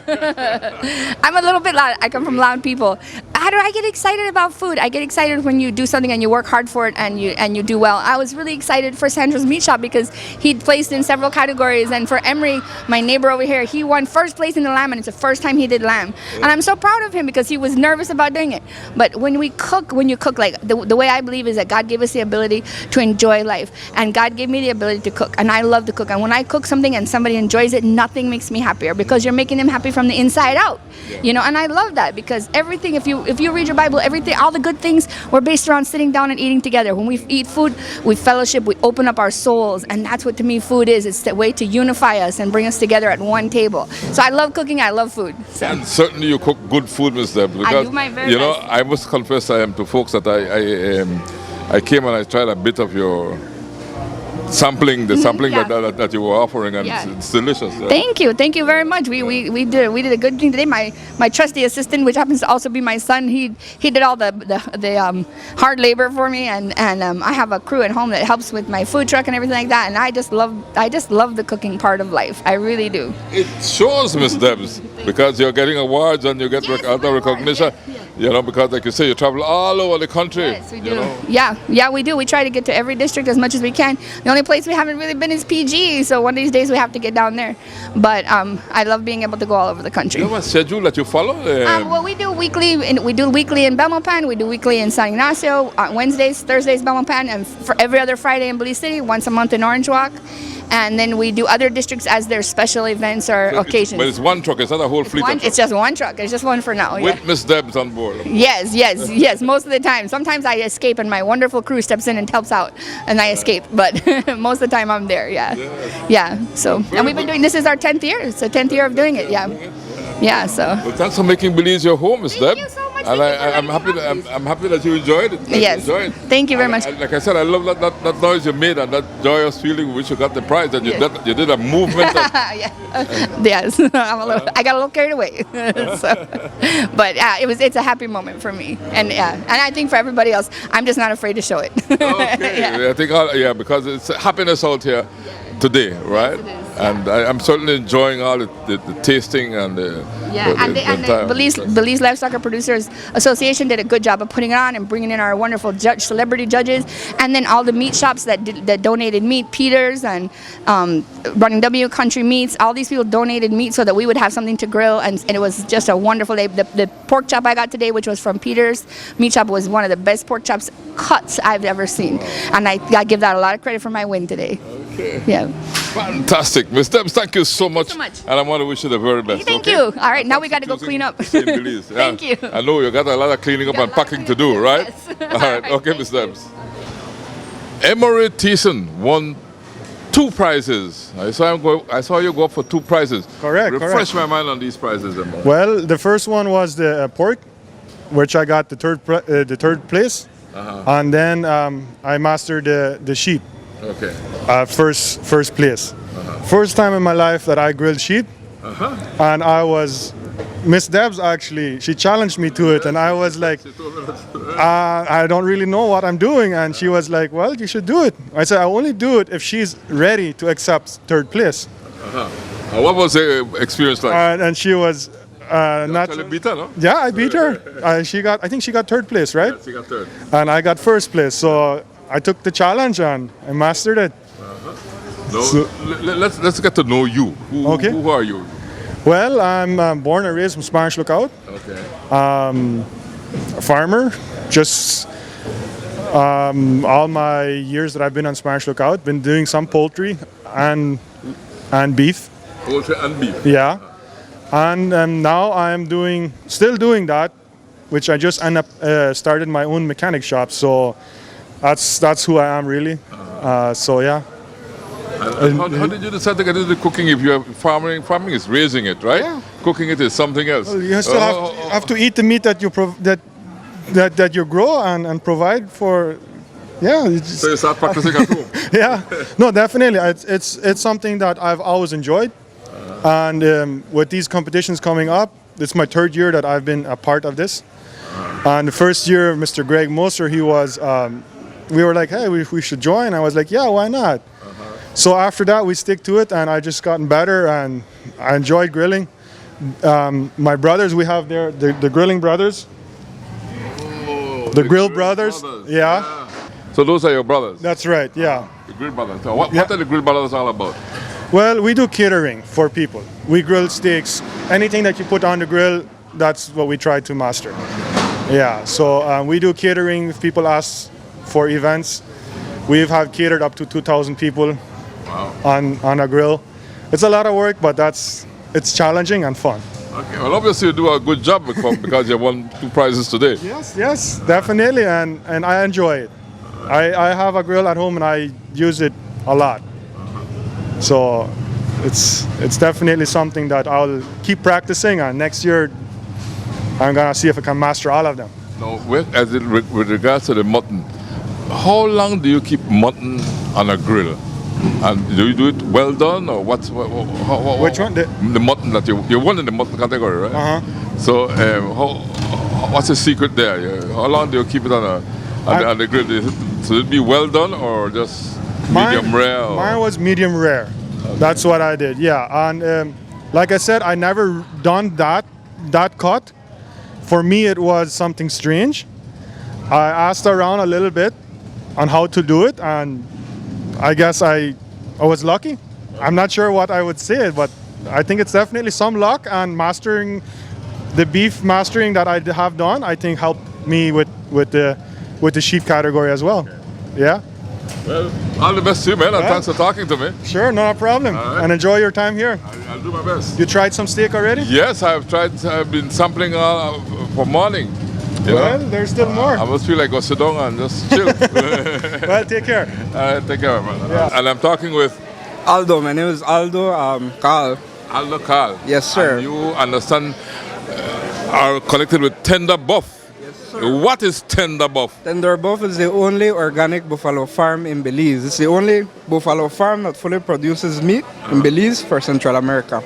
I'm a little bit loud. I come from loud people. How do I get excited about food? I get excited when you do something and you work hard for it and you do well. I was really excited for Sandro's Meat Shop because he'd placed in several categories, and for Emery, my neighbor over here, he won first place in the lamb, and it's the first time he did lamb. And I'm so proud of him because he was nervous about doing it. But when you cook, like the way I believe is that God gave us the ability to enjoy life, and God gave me the ability to cook, and I love to cook. And when I cook something and somebody enjoys it, nothing makes me happier because you're making them happy from the inside out. You know, and I love that because everything, if you read your Bible, everything, all the good things were based around sitting down and eating together. When we eat food, we fellowship, we open up our souls, and that's what to me food is. It's the way to unify us and bring us together at one table. So I love cooking, I love food. So. And certainly you cook good food, Ms. Deb. Because, I do my very best. I must confess I am to folks that I came and I tried a bit of your sampling that you were offering, and it's delicious. Yeah. Thank you very much. We did a good thing today. My trusty assistant, which happens to also be my son, he did all the hard labor for me, and I have a crew at home that helps with my food truck and everything like that. And I just love the cooking part of life. I really do. It shows, Miss Debs, because you're getting awards and you get other recognition. You know, because like you say, you travel all over the country. Yes, we do. Yeah, we do. We try to get to every district as much as we can. The only place we haven't really been is PG, so one of these days we have to get down there. But I love being able to go all over the country. You have a schedule that you follow? Well, we do weekly in Belmopan, we do weekly in San Ignacio, Wednesdays, Thursdays Belmopan, and for every other Friday in Belize City, once a month in Orange Walk. And then we do other districts as their special events or occasions. But it's one truck, it's not a whole fleet of trucks. It's just one truck, it's just one for now. With Miss Debs on board. Yes, most of the time. Sometimes I escape and my wonderful crew steps in and helps out and I escape, but most of the time I'm there, Yeah, so, and we've been doing, this is our 10th year. It's the 10th year of doing it, Yeah, so. Well, thanks for making Belize your home, Miss Deb. Thank you so much. And I'm happy that you enjoyed it. Yes. Thank you very much. Like I said, I love that noise you made and that joyous feeling with which you got the prize, and you did a movement. Yes, I got a little carried away. But it's a happy moment for me, and I think for everybody else, I'm just not afraid to show it. Okay. I think because it's happiness out here today, right? Yes, it is. And I'm certainly enjoying all the tasting and the Belize Livestock Producers Association did a good job of putting it on and bringing in our wonderful celebrity judges, and then all the meat shops that donated meat, Peters and Running W Country Meats. All these people donated meat so that we would have something to grill, and it was just a wonderful day. The pork chop I got today, which was from Peters Meat Shop, was one of the best pork chops cuts I've ever seen, and I give that a lot of credit for my win today. Okay. Yeah. Fantastic. Ms. Debs, thank you so much. And I want to wish you the very best. Thank you. All right, now we got to go clean up. Thank you. I know you got a lot of cleaning up and packing to do, right? Yes. All right. Okay, Ms. Debs. Emery Thiessen won 2 prizes. I saw you go up for 2 prizes. Correct. Refresh my mind on these prizes. Well, the first one was the pork, which I got the third place, and then I mastered the sheep. Okay. First place. First time in my life that I grilled sheep, and Miss Debs actually, she challenged me to it, and I was like, I don't really know what I'm doing, and she was like, well, you should do it. I said, I only do it if she's ready to accept third place. What was the experience like? And she was not. Beat her, no? Yeah, I beat her. I think she got third place, right? Yeah, she got third. And I got first place, so I took the challenge and I mastered it. Let's get to know you. Who are you? Well, I'm born and raised from Spanish Lookout. Okay. A farmer. Just all my years that I've been on Spanish Lookout, been doing some poultry and beef. Poultry and beef. Yeah. And now I'm still doing that, which I just started my own mechanic shop. So that's who I am really. So yeah. And how did you decide to get into cooking if you have farming? Farming is raising it, right? Yeah. Cooking it is something else. Well, you still have to eat the meat that you grow and provide for Yeah. So you start practicing at home? Yeah. No, definitely. It's something that I've always enjoyed. And with these competitions coming up, it's my third year that I've been a part of this. And the first year, Mr. Greg Moser, he was, we were like, hey, we should join. I was like, yeah, why not? So after that, we stick to it, and I just gotten better, and I enjoyed grilling. My brothers, we have there, the Grilling Brothers. Oh, the Grill Brothers. Yeah. So those are your brothers? That's right, yeah. The Grill Brothers. So what are the Grill Brothers all about? Well, we do catering for people. We grill steaks. Anything that you put on the grill, that's what we try to master. Yeah, so we do catering if people ask for events. We've had catered up to 2,000 people on a grill. It's a lot of work, but it's challenging and fun. Okay, well obviously you do a good job because you won 2 prizes today. Yes, definitely, and I enjoy it. I have a grill at home and I use it a lot. So it's definitely something that I'll keep practicing, and next year I'm gonna see if I can master all of them. Now, with regards to the mutton, how long do you keep mutton on a grill? And do you do it well done, or which one? The mutton that you won in the mutton category, right? So what's the secret there? How long do you keep it on the grill? Should it be well done or just medium rare? Mine was medium rare. Okay. That's what I did. Yeah, and like I said, I never done that cut. For me, it was something strange. I asked around a little bit on how to do it, and I guess I was lucky. I'm not sure what I would say, but I think it's definitely some luck, and mastering the beef mastering that I have done, I think helped me with the sheep category as well. Okay. Yeah. Well, all the best to you, man, and thanks for talking to me. Sure, no problem. Right. And enjoy your time here. I'll do my best. You tried some steak already? Yes, I've tried. I've been sampling for morning. Well, there's still more. I must feel like go sit down and just chill. Well, take care. All right, take care, man. Yeah. And I'm talking with Aldo. My name is Aldo Carl. Aldo Carl. Yes, sir. And you understand are connected with Tender Buff. Yes, sir. What is Tender Buff? Tender Buff is the only organic buffalo farm in Belize. It's the only buffalo farm that fully produces meat in Belize for Central America.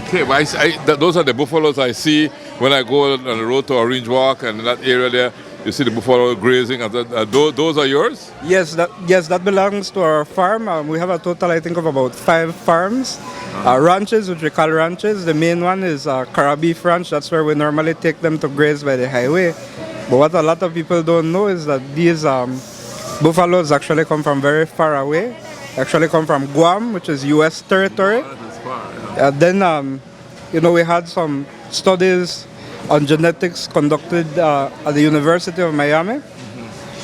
Okay, but those are the buffaloes I see when I go on the road to Orange Walk and in that area there. You see the buffalo grazing. Those are yours? Yes, that belongs to our farm. We have a total, I think, of about 5 farms. Ranches, which we call ranches. The main one is Cara Beef Ranch. That's where we normally take them to graze by the highway. But what a lot of people don't know is that these buffaloes actually come from very far away. Actually come from Guam, which is U.S. territory. Then, we had some studies on genetics conducted at the University of Miami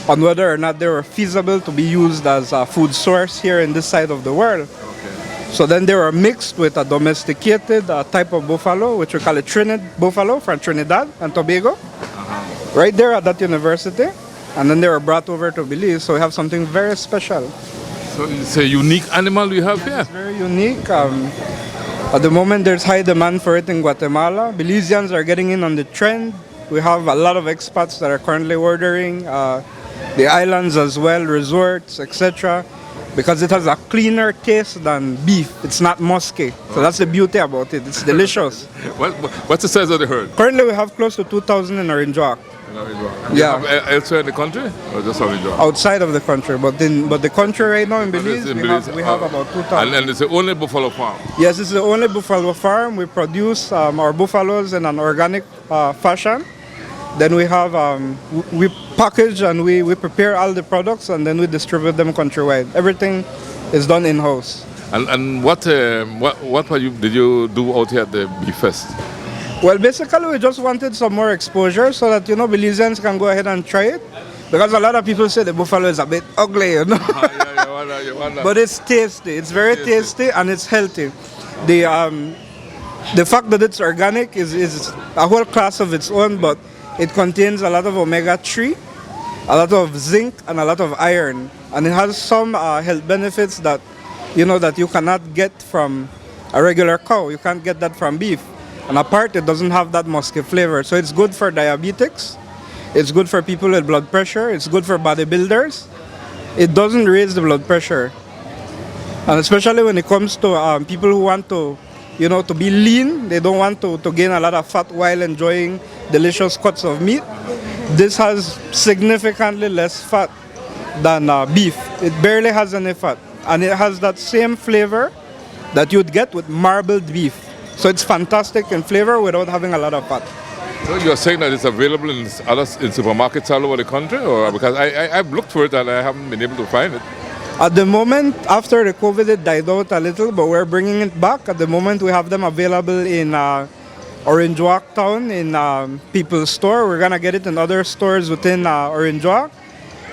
on whether or not they were feasible to be used as a food source here in this side of the world. Okay. So then they were mixed with a domesticated type of buffalo, which we call a Trinidad buffalo from Trinidad and Tobago, right there at that university. And then they were brought over to Belize, so we have something very special. So it's a unique animal you have here? It's very unique. At the moment, there's high demand for it in Guatemala. Belizeans are getting in on the trend. We have a lot of expats that are currently ordering. The islands as well, resorts, etc. Because it has a cleaner taste than beef. It's not musky. So that's the beauty about it. It's delicious. What's the size of the herd? Currently, we have close to 2,000 in Orange Walk. Yeah. Elsewhere in the country or just Orange Walk? Outside of the country, but the country right now in Belize, we have about 2,000. And it's the only buffalo farm? Yes, it's the only buffalo farm. We produce our buffaloes in an organic fashion. Then we have we package and we prepare all the products and then we distribute them countrywide. Everything is done in house. And what did you do out here at the Beef Fest? Well, basically, we just wanted some more exposure so that, Belizeans can go ahead and try it. Because a lot of people say the buffalo is a bit ugly, you wonder. But it's tasty. It's very tasty and it's healthy. The fact that it's organic is a whole class of its own, but it contains a lot of omega-3, a lot of zinc, and a lot of iron. And it has some health benefits that, that you cannot get from a regular cow. You can't get that from beef. And apart, it doesn't have that musky flavor. So it's good for diabetics. It's good for people with blood pressure. It's good for bodybuilders. it doesn't raise the blood pressure. And especially when it comes to people who want to, to be lean, they don't want to gain a lot of fat while enjoying delicious cuts of meat. This has significantly less fat than beef. It barely has any fat. And it has that same flavor that you'd get with marbled beef. So it's fantastic in flavor without having a lot of fat. So you're saying that it's available in supermarkets all over the country? Or because I've looked for it and I haven't been able to find it. At the moment, after the COVID, it died out a little, but we're bringing it back. At the moment, we have them available in Orange Walk Town, in People's Store. We're going to get it in other stores within Orange Walk.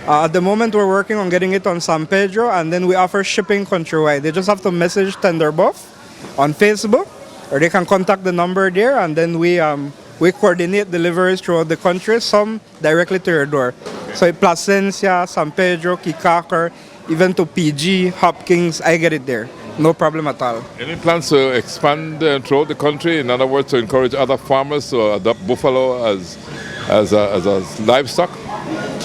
At the moment, we're working on getting it on San Pedro, and then we offer shipping countrywide. They just have to message Tender Buff on Facebook, or they can contact the number there, and then we coordinate deliveries throughout the country, some directly to your door. So Placencia, San Pedro, Kikaker, even to PG, Hopkins, I get it there. No problem at all. Any plans to expand throughout the country? In other words, to encourage other farmers to adopt buffalo as livestock?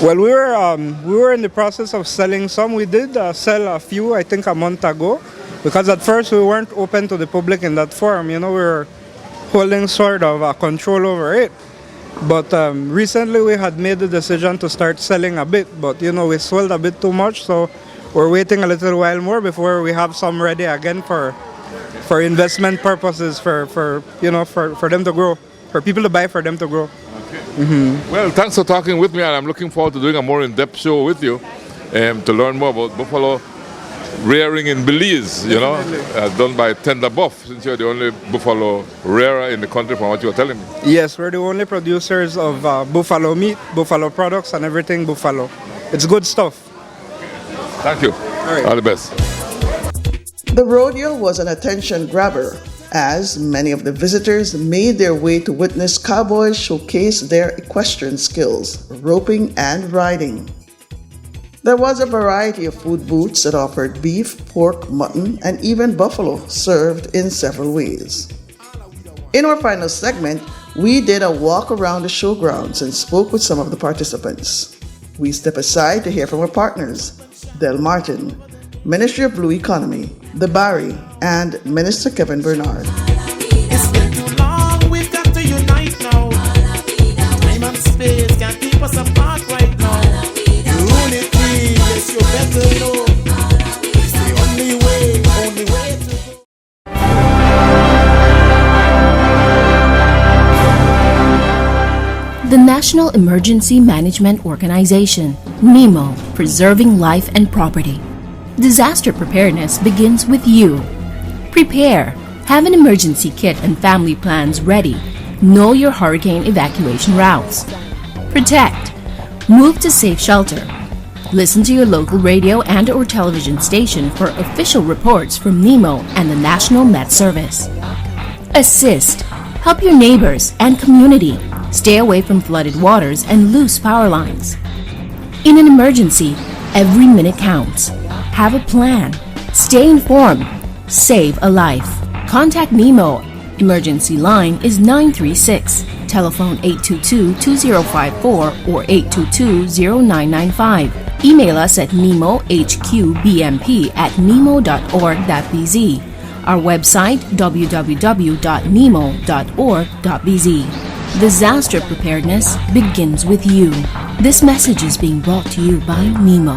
Well, we were in the process of selling some. We did sell a few, I think, a month ago, because at first we weren't open to the public in that form. We were holding sort of control over it. But recently we had made the decision to start selling a bit, but we sold a bit too much, so we're waiting a little while more before we have some ready again for investment purposes, for them to grow, for people to buy, for them to grow. Okay. Well, thanks for talking with me, and I'm looking forward to doing a more in-depth show with you to learn more about buffalo rearing in Belize, done by Tender Buff, since you're the only buffalo rearer in the country from what you were telling me. Yes, we're the only producers of buffalo meat, buffalo products, and everything buffalo. It's good stuff. Thank you. All the best. The rodeo was an attention grabber, as many of the visitors made their way to witness cowboys showcase their equestrian skills, roping and riding. There was a variety of food booths that offered beef, pork, mutton, and even buffalo, served in several ways. In our final segment, we did a walk around the showgrounds and spoke with some of the participants. We step aside to hear from our partners, Del Martin, Ministry of Blue Economy, the Barry, and Minister Kevin Bernard. It's been too long, we've got to unite now. Time and space can't keep us apart right now. Unity, yes, you better know. It's the only way to go. The National Emergency Management Organization, NEMO, preserving life and property. Disaster preparedness begins with you. Prepare. Have an emergency kit and family plans ready. Know your hurricane evacuation routes. Protect. Move to safe shelter. Listen to your local radio and/or television station for official reports from NEMO and the National Met Service. Assist. Help your neighbors and community. Stay away from flooded waters and loose power lines. In an emergency, every minute counts. Have a plan. Stay informed. Save a life. Contact NEMO. Emergency line is 936. Telephone 822-2054 or 822-0995. Email us at nemohqbmp@nemo.org.bz. Our website www.nemo.org.bz. Disaster preparedness begins with you. This message is being brought to you by NEMO.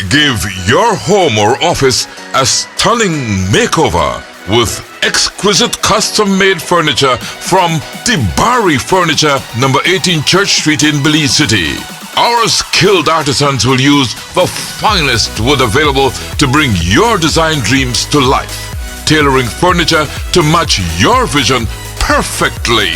Give your home or office a stunning makeover with exquisite custom-made furniture from Tibari Furniture, number 18 Church Street in Belize City. Our skilled artisans will use the finest wood available to bring your design dreams to life, tailoring furniture to match your vision perfectly.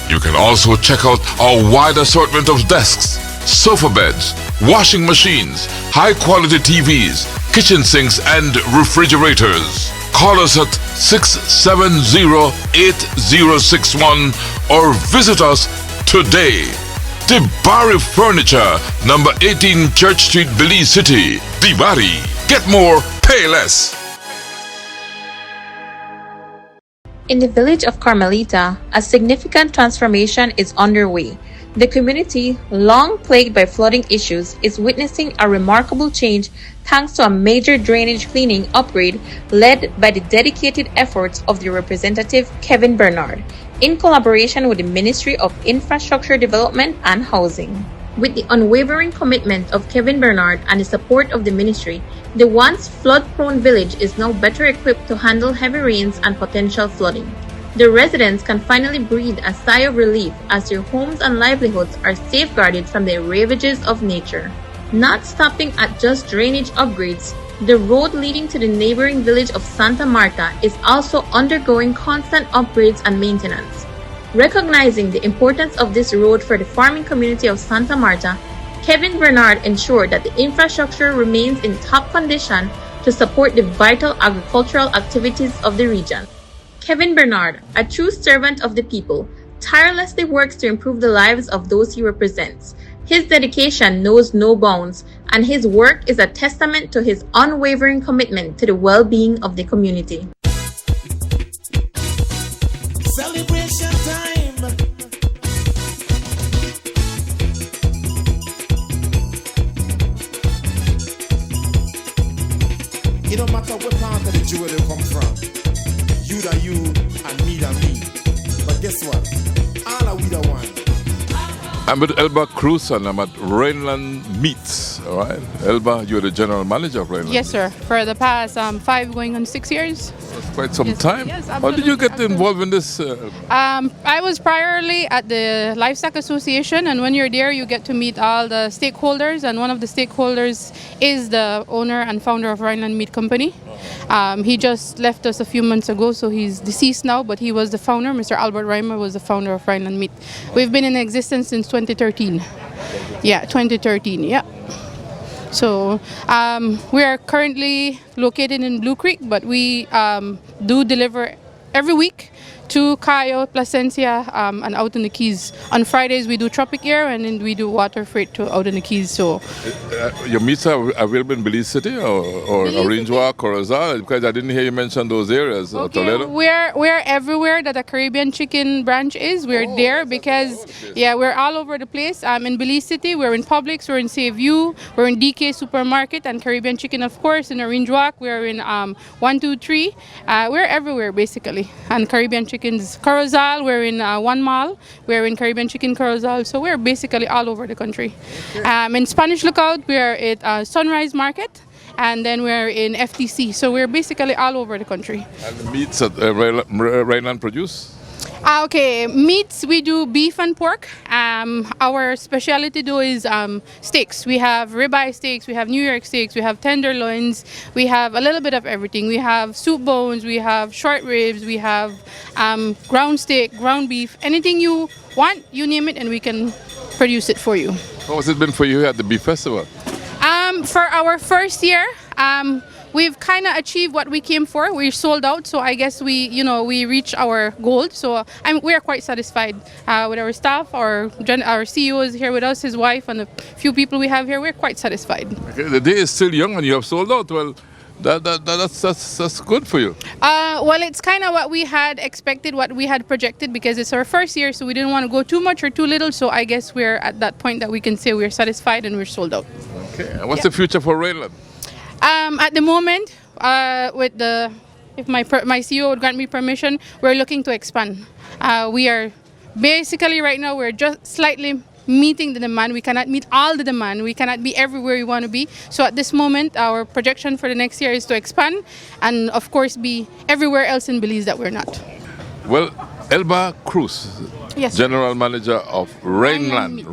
You can also check out our wide assortment of desks, sofa beds, washing machines, high-quality TVs, kitchen sinks, and refrigerators. Call us at 670-8061 or visit us today. Tibari Furniture, number 18 Church Street, Belize City. Tibari. Get more, pay less. In the village of Carmelita, a significant transformation is underway. The community, long plagued by flooding issues, is witnessing a remarkable change thanks to a major drainage cleaning upgrade led by the dedicated efforts of the representative Kevin Bernard, in collaboration with the Ministry of Infrastructure Development and Housing. With the unwavering commitment of Kevin Bernard and the support of the ministry, the once flood-prone village is now better equipped to handle heavy rains and potential flooding. The residents can finally breathe a sigh of relief as their homes and livelihoods are safeguarded from the ravages of nature. Not stopping at just drainage upgrades, the road leading to the neighboring village of Santa Marta is also undergoing constant upgrades and maintenance. Recognizing the importance of this road for the farming community of Santa Marta, Kevin Bernard ensured that the infrastructure remains in top condition to support the vital agricultural activities of the region. Kevin Bernard, a true servant of the people, tirelessly works to improve the lives of those he represents. His dedication knows no bounds, and his work is a testament to his unwavering commitment to the well-being of the community. Celebration time. It don't matter what part of the jewel they come from. You da you and me da me. But guess what? All are we the one. I'm with Elba Cruz and I'm at Rhineland Meats. All right, Elba, you're the general manager of Rhineland. Yes, sir. For the past 5 going on 6 years. That's quite some time. Yes, how did you get involved in this? I was priorly at the Livestock Association, and when you're there, you get to meet all the stakeholders, and one of the stakeholders is the owner and founder of Rhineland Meat Company. He just left us a few months ago, so he's deceased now, but he was the founder. Mr. Albert Reimer was the founder of Rhineland Meat. We've been in existence since 2013. Yeah, 2013, yeah. So we are currently located in Blue Creek, but we do deliver every week to Cayo, Placencia, and out in the Keys. On Fridays we do Tropic Air, and then we do water freight to out in the Keys. So your meats are available in Belize City or Orange Walk or Rosal? Because I didn't hear you mention those areas. Okay, Toledo. we're everywhere that a Caribbean chicken branch is. We're there because we're all over the place. In Belize City, we're in Publix, we're in Save You, we're in DK Supermarket, and Caribbean Chicken, of course, in Orange Walk. We're in 123. We're everywhere basically. And Caribbean Chickens Corozal, we're in One Mall, we're in Caribbean Chicken Corozal, so we're basically all over the country. In Spanish Lookout, we're at Sunrise Market, and then we're in FTC, so we're basically all over the country. And the meats that Rhineland produce? Okay, meats, we do beef and pork. Our specialty though is steaks. We have ribeye steaks, we have New York steaks, we have tenderloins, we have a little bit of everything. We have soup bones, we have short ribs, we have ground steak, ground beef, anything you want, you name it, and we can produce it for you. How has it been for you at the Beef Festival? For our first year, we've kind of achieved what we came for. We're sold out, so I guess we reached our goal. So we are quite satisfied with our staff. Our CEO is here with us, his wife, and a few people we have here. We're quite satisfied. Okay, the day is still young and you have sold out. Well, that's good for you. Well, it's kind of what we had expected, what we had projected, because it's our first year, so we didn't want to go too much or too little. So I guess we're at that point that we can say we're satisfied and we're sold out. Okay, and what's the future for Rhineland? At the moment, if my CEO would grant me permission, we're looking to expand. We are basically right now we're just slightly meeting the demand. We cannot meet all the demand. We cannot be everywhere we want to be. So at this moment, our projection for the next year is to expand and of course be everywhere else in Belize that we're not. Well, Elba Cruz, yes, General Manager of Rhineland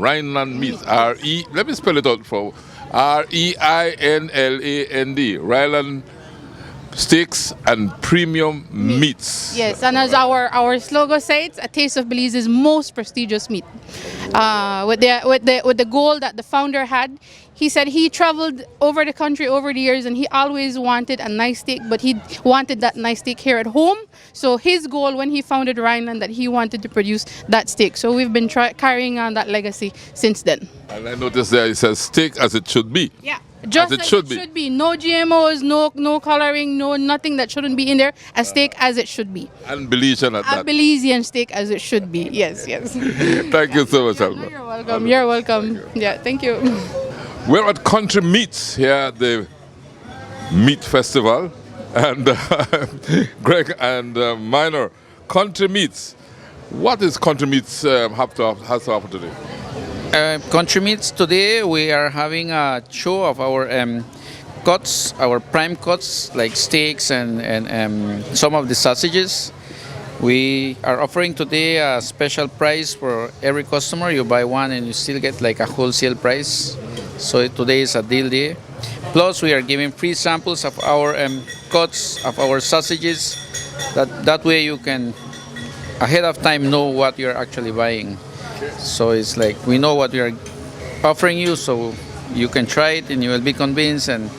Meats. Let me spell it out for Reinland, Rhineland Steaks and Premium Meats. Yes, and as our slogan says, a taste of Belize's most prestigious meat. With the goal that the founder had, he said he traveled over the country over the years and he always wanted a nice steak, but he wanted that nice steak here at home. So his goal when he founded Rhineland, that he wanted to produce that steak. So we've been carrying on that legacy since then. And I noticed there it says steak as it should be. Yeah. Just as it like should it be. should be. No GMOs, no coloring, no nothing that shouldn't be in there. A steak as it should be. And Belizean at A that. Belizean steak as it should be. Yes, yes. Thank you so much, Alma. You're welcome. You're welcome. Yeah, thank you. We're at Country Meats here at the Meat Festival. And Greg and Minor, Country Meats. What is Country Meats has to offer today? Country Meats, today we are having a show of our cuts, our prime cuts like steaks and some of the sausages. We are offering today a special price for every customer. You buy one and you still get like a wholesale price. So today is a deal day. Plus we are giving free samples of our cuts, of our sausages. That way you can ahead of time know what you're actually buying. So it's like we know what we are offering you, so you can try it and you will be convinced and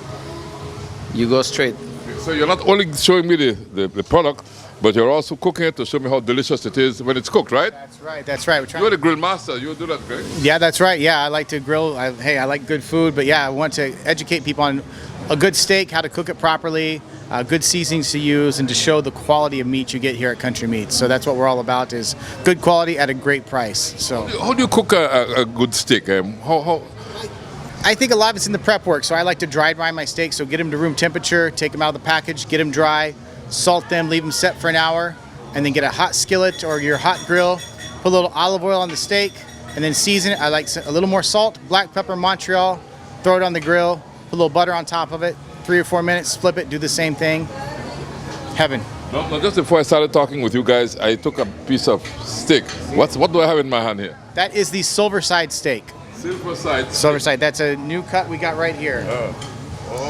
you go straight. So you're not only showing me the product, but you're also cooking it to show me how delicious it is when it's cooked, right? That's right. You're the grill master. You do that, Greg? Yeah, that's right. Yeah, I like to grill. I like good food, but yeah, I want to educate people on a good steak, how to cook it properly, good seasonings to use, and to show the quality of meat you get here at Country Meats. So that's what we're all about, is good quality at a great price. So how do you cook a good steak? How? I think a lot of it's in the prep work. So I like to dry dry my steaks, so get them to room temperature, take them out of the package, get them dry, salt them, leave them set for an hour, and then get a hot skillet or your hot grill, put a little olive oil on the steak, and then season it. I like a little more salt, black pepper, Montreal, throw it on the grill, put a little butter on top of it, 3 or 4 minutes, flip it, do the same thing. Heaven. No, just before I started talking with you guys, I took a piece of steak. What do I have in my hand here? That is the Silverside steak. Silverside. Silverside. That's a new cut we got right here.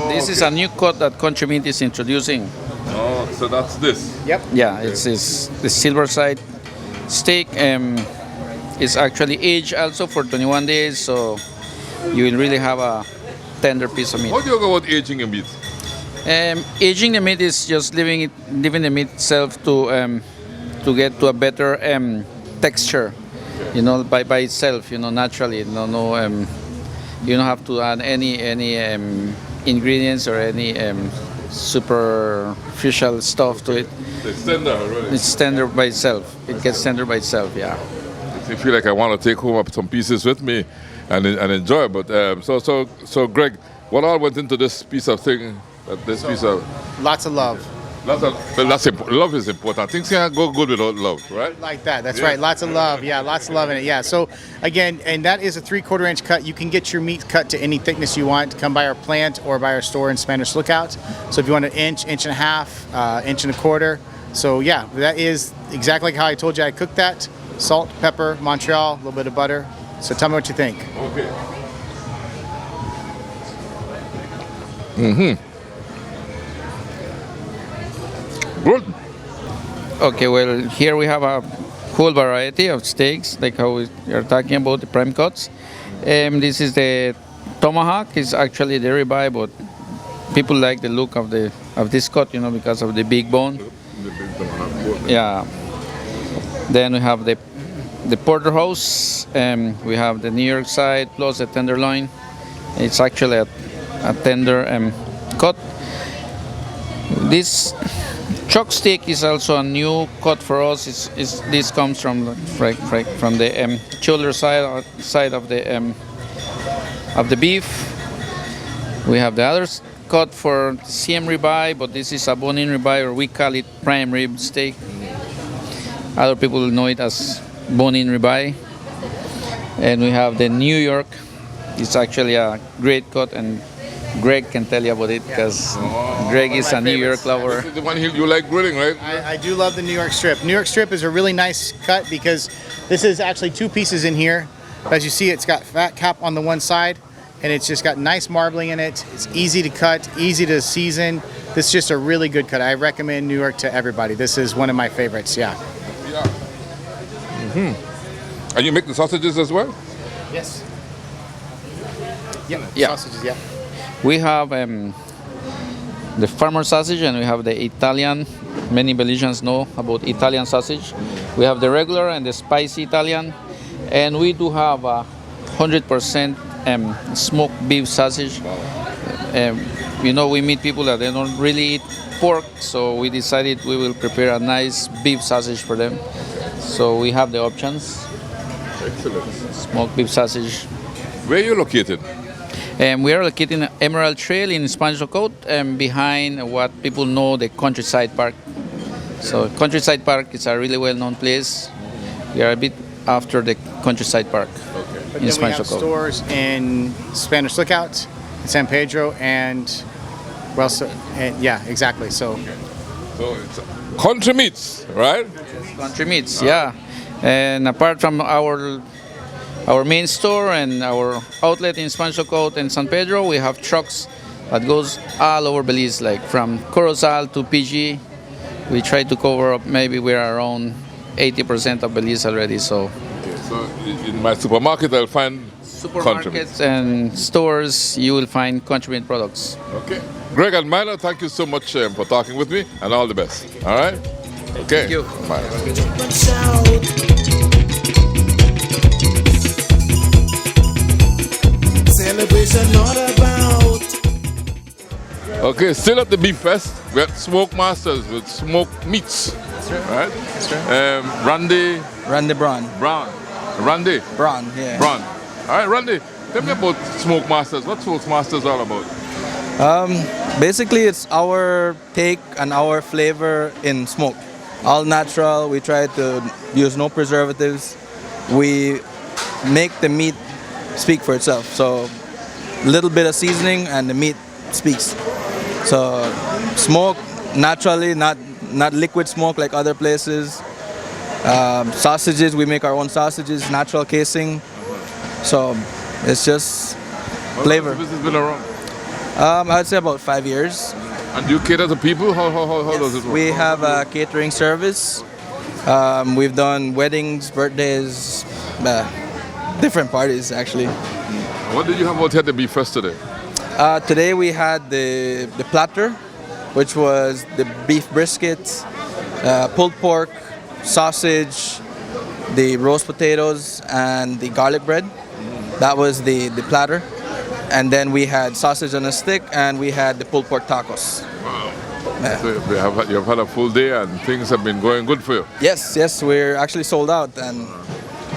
This is a new cut that Country Meat is introducing. Oh, so that's this? Yep. Yeah, it's the Silverside steak. Is actually aged also for 21 days, so you will really have a tender piece of meat. How do you go about aging a meat? Aging the meat is just leaving the meat itself to get to a better texture, you know, by itself, you know, naturally. You don't have to add any ingredients or any superficial stuff to it. It's tender already. It's tender by itself. It gets tender by itself, yeah. I feel like I want to take home up some pieces with me and enjoy. But so Greg, what all went into this piece of thing? Lots of love. Love is important. Things can't go good without love, right? Like that. That's right. Lots of love. Yeah, lots of love in it. Yeah. So again, and that is a 3/4 inch cut. You can get your meat cut to any thickness you want. Come by our plant or by our store in Spanish Lookout. So if you want an inch, inch and a half, inch and a quarter. So yeah, that is exactly how I told you I cooked that. Salt, pepper, Montreal, a little bit of butter. So tell me what you think. Okay. Mm-hmm. Good. Okay, well, here we have a whole variety of steaks, like how we are talking about the prime cuts. This is the tomahawk. It's actually the ribeye, but people like the look of this cut, you know, because of the big bone. Yeah. Then we have the porterhouse. We have the New York side plus the tenderloin. It's actually a tender cut. This chuck steak is also a new cut for us. This comes from the shoulder side of the beef. We have the other cut for CM ribeye, but this is a bone-in ribeye, or we call it prime rib steak. Other people know it as bone-in ribeye. And we have the New York. It's actually a great cut, and Greg can tell you about it because Greg is a New York lover. This is the one you like grilling, right? I do love the New York strip. New York strip is a really nice cut because this is actually 2 pieces in here. As you see, it's got fat cap on the one side, and it's just got nice marbling in it. It's easy to cut, easy to season. This is just a really good cut. I recommend New York to everybody. This is one of my favorites, yeah. Mm-hmm. And you make the sausages as well? Yes. Yeah. Sausages, yeah. We have the farmer sausage, and we have the Italian. Many Belizeans know about Italian sausage. We have the regular and the spicy Italian, and we do have 100% smoked beef sausage. We meet people that they don't really eat pork, so we decided we will prepare a nice beef sausage for them. So we have the options. Excellent. Smoked beef sausage. Where are you located? We are located in Emerald Trail in Spanish Coast, behind what people know the Countryside Park. So Countryside Park is a really well-known place. We are a bit after the Countryside Park But in then we Spanish have Coast. stores in Spanish Lookout, San Pedro, and well, yeah, exactly. So it's country meats, right? Country meats, yeah. And apart from our main store and our outlet in Spanish Coast and San Pedro, we have trucks that goes all over Belize, like from Corozal to PG. We try to cover up, maybe we're around 80% of Belize already. So in my supermarket, I'll find country meats. Supermarkets and stores, you will find country meat products. Okay. Greg and Milo, thank you so much for talking with me, and all the best. All right? Okay. Thank you. Bye. Celebration not about. Okay, still at the Beef Fest, we have Smoke Masters with smoked meats. That's right. Right? That's right. Randy Braun. Randy? Braun, yeah. Braun. All right, Randy, tell me about Smoke Masters. What's Smoke Masters all about? Basically, it's our take and our flavor in smoke. All natural. We try to use no preservatives. We make the meat speak for itself. So, a little bit of seasoning and the meat speaks. So, smoke naturally, not liquid smoke like other places. Sausages, we make our own sausages, natural casing. So, it's just flavor. How long has the business been around? I'd say about 5 years. And do you cater to people? How does it work? We have a catering service. We've done weddings, birthdays, different parties actually. What did you have out here at the Beef Fest today? Today we had the platter, which was the beef brisket, pulled pork, sausage, the roast potatoes, and the garlic bread. That was the platter. And then we had sausage on a stick, and we had the pulled pork tacos. Wow. Yeah. So you've had a full day, and things have been going good for you? Yes, we're actually sold out, and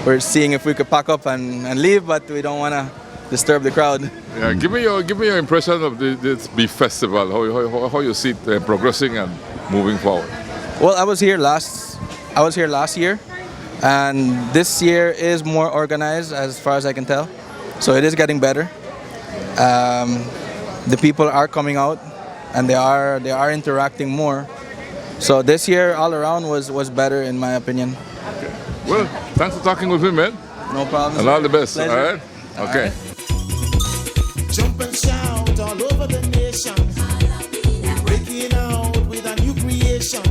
we're seeing if we could pack up and leave, but we don't want to disturb the crowd. Yeah, give me your impression of this beef festival. How you see it progressing and moving forward. Well, I was here last year, and this year is more organized as far as I can tell. So it is getting better. The people are coming out, and they are interacting more. So this year all around was better in my opinion. Okay. Well, thanks for talking with me, man. No problem. And all the best. Pleasure. All right. Okay. Jump and shout all over the nation. Breaking out with a new creation.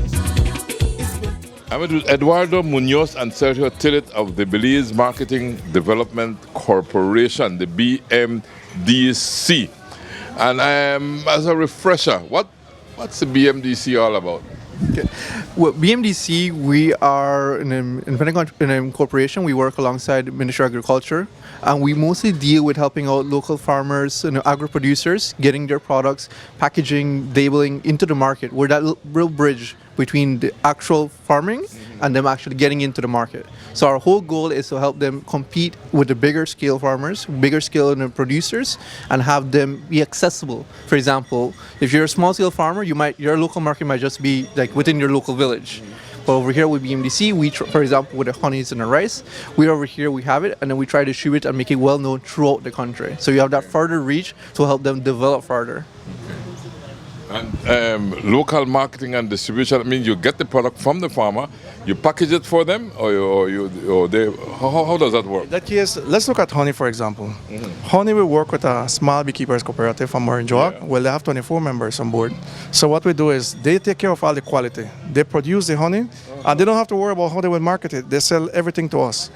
I'm with Eduardo Munoz and Sergio Tillet of the Belize Marketing Development Corporation, the BMDC. And as a refresher, what's the BMDC all about? Okay. Well, BMDC, we are an independent corporation. We work alongside the Ministry of Agriculture, and we mostly deal with helping out local farmers and agro-producers getting their products, packaging, labeling into the market. We're that real bridge between the actual farming and them actually getting into the market. So our whole goal is to help them compete with the bigger scale farmers, bigger scale producers, and have them be accessible. For example, if you're a small scale farmer, your local market might just be like within your local village. But over here with BMDC, for example, with the honeys and the rice, over here we have it, and then we try to distribute it and make it well known throughout the country. So you have that further reach to help them develop further. And local marketing and distribution, I mean, you get the product from the farmer, you package it for them, or they, how does that work? In that case, let's look at honey, for example. Honey will work with a small beekeepers cooperative from Orangewood. Well, they have 24 members on board. So what we do is they take care of all the quality. They produce the honey, and they don't have to worry about how they will market it. They sell everything to us.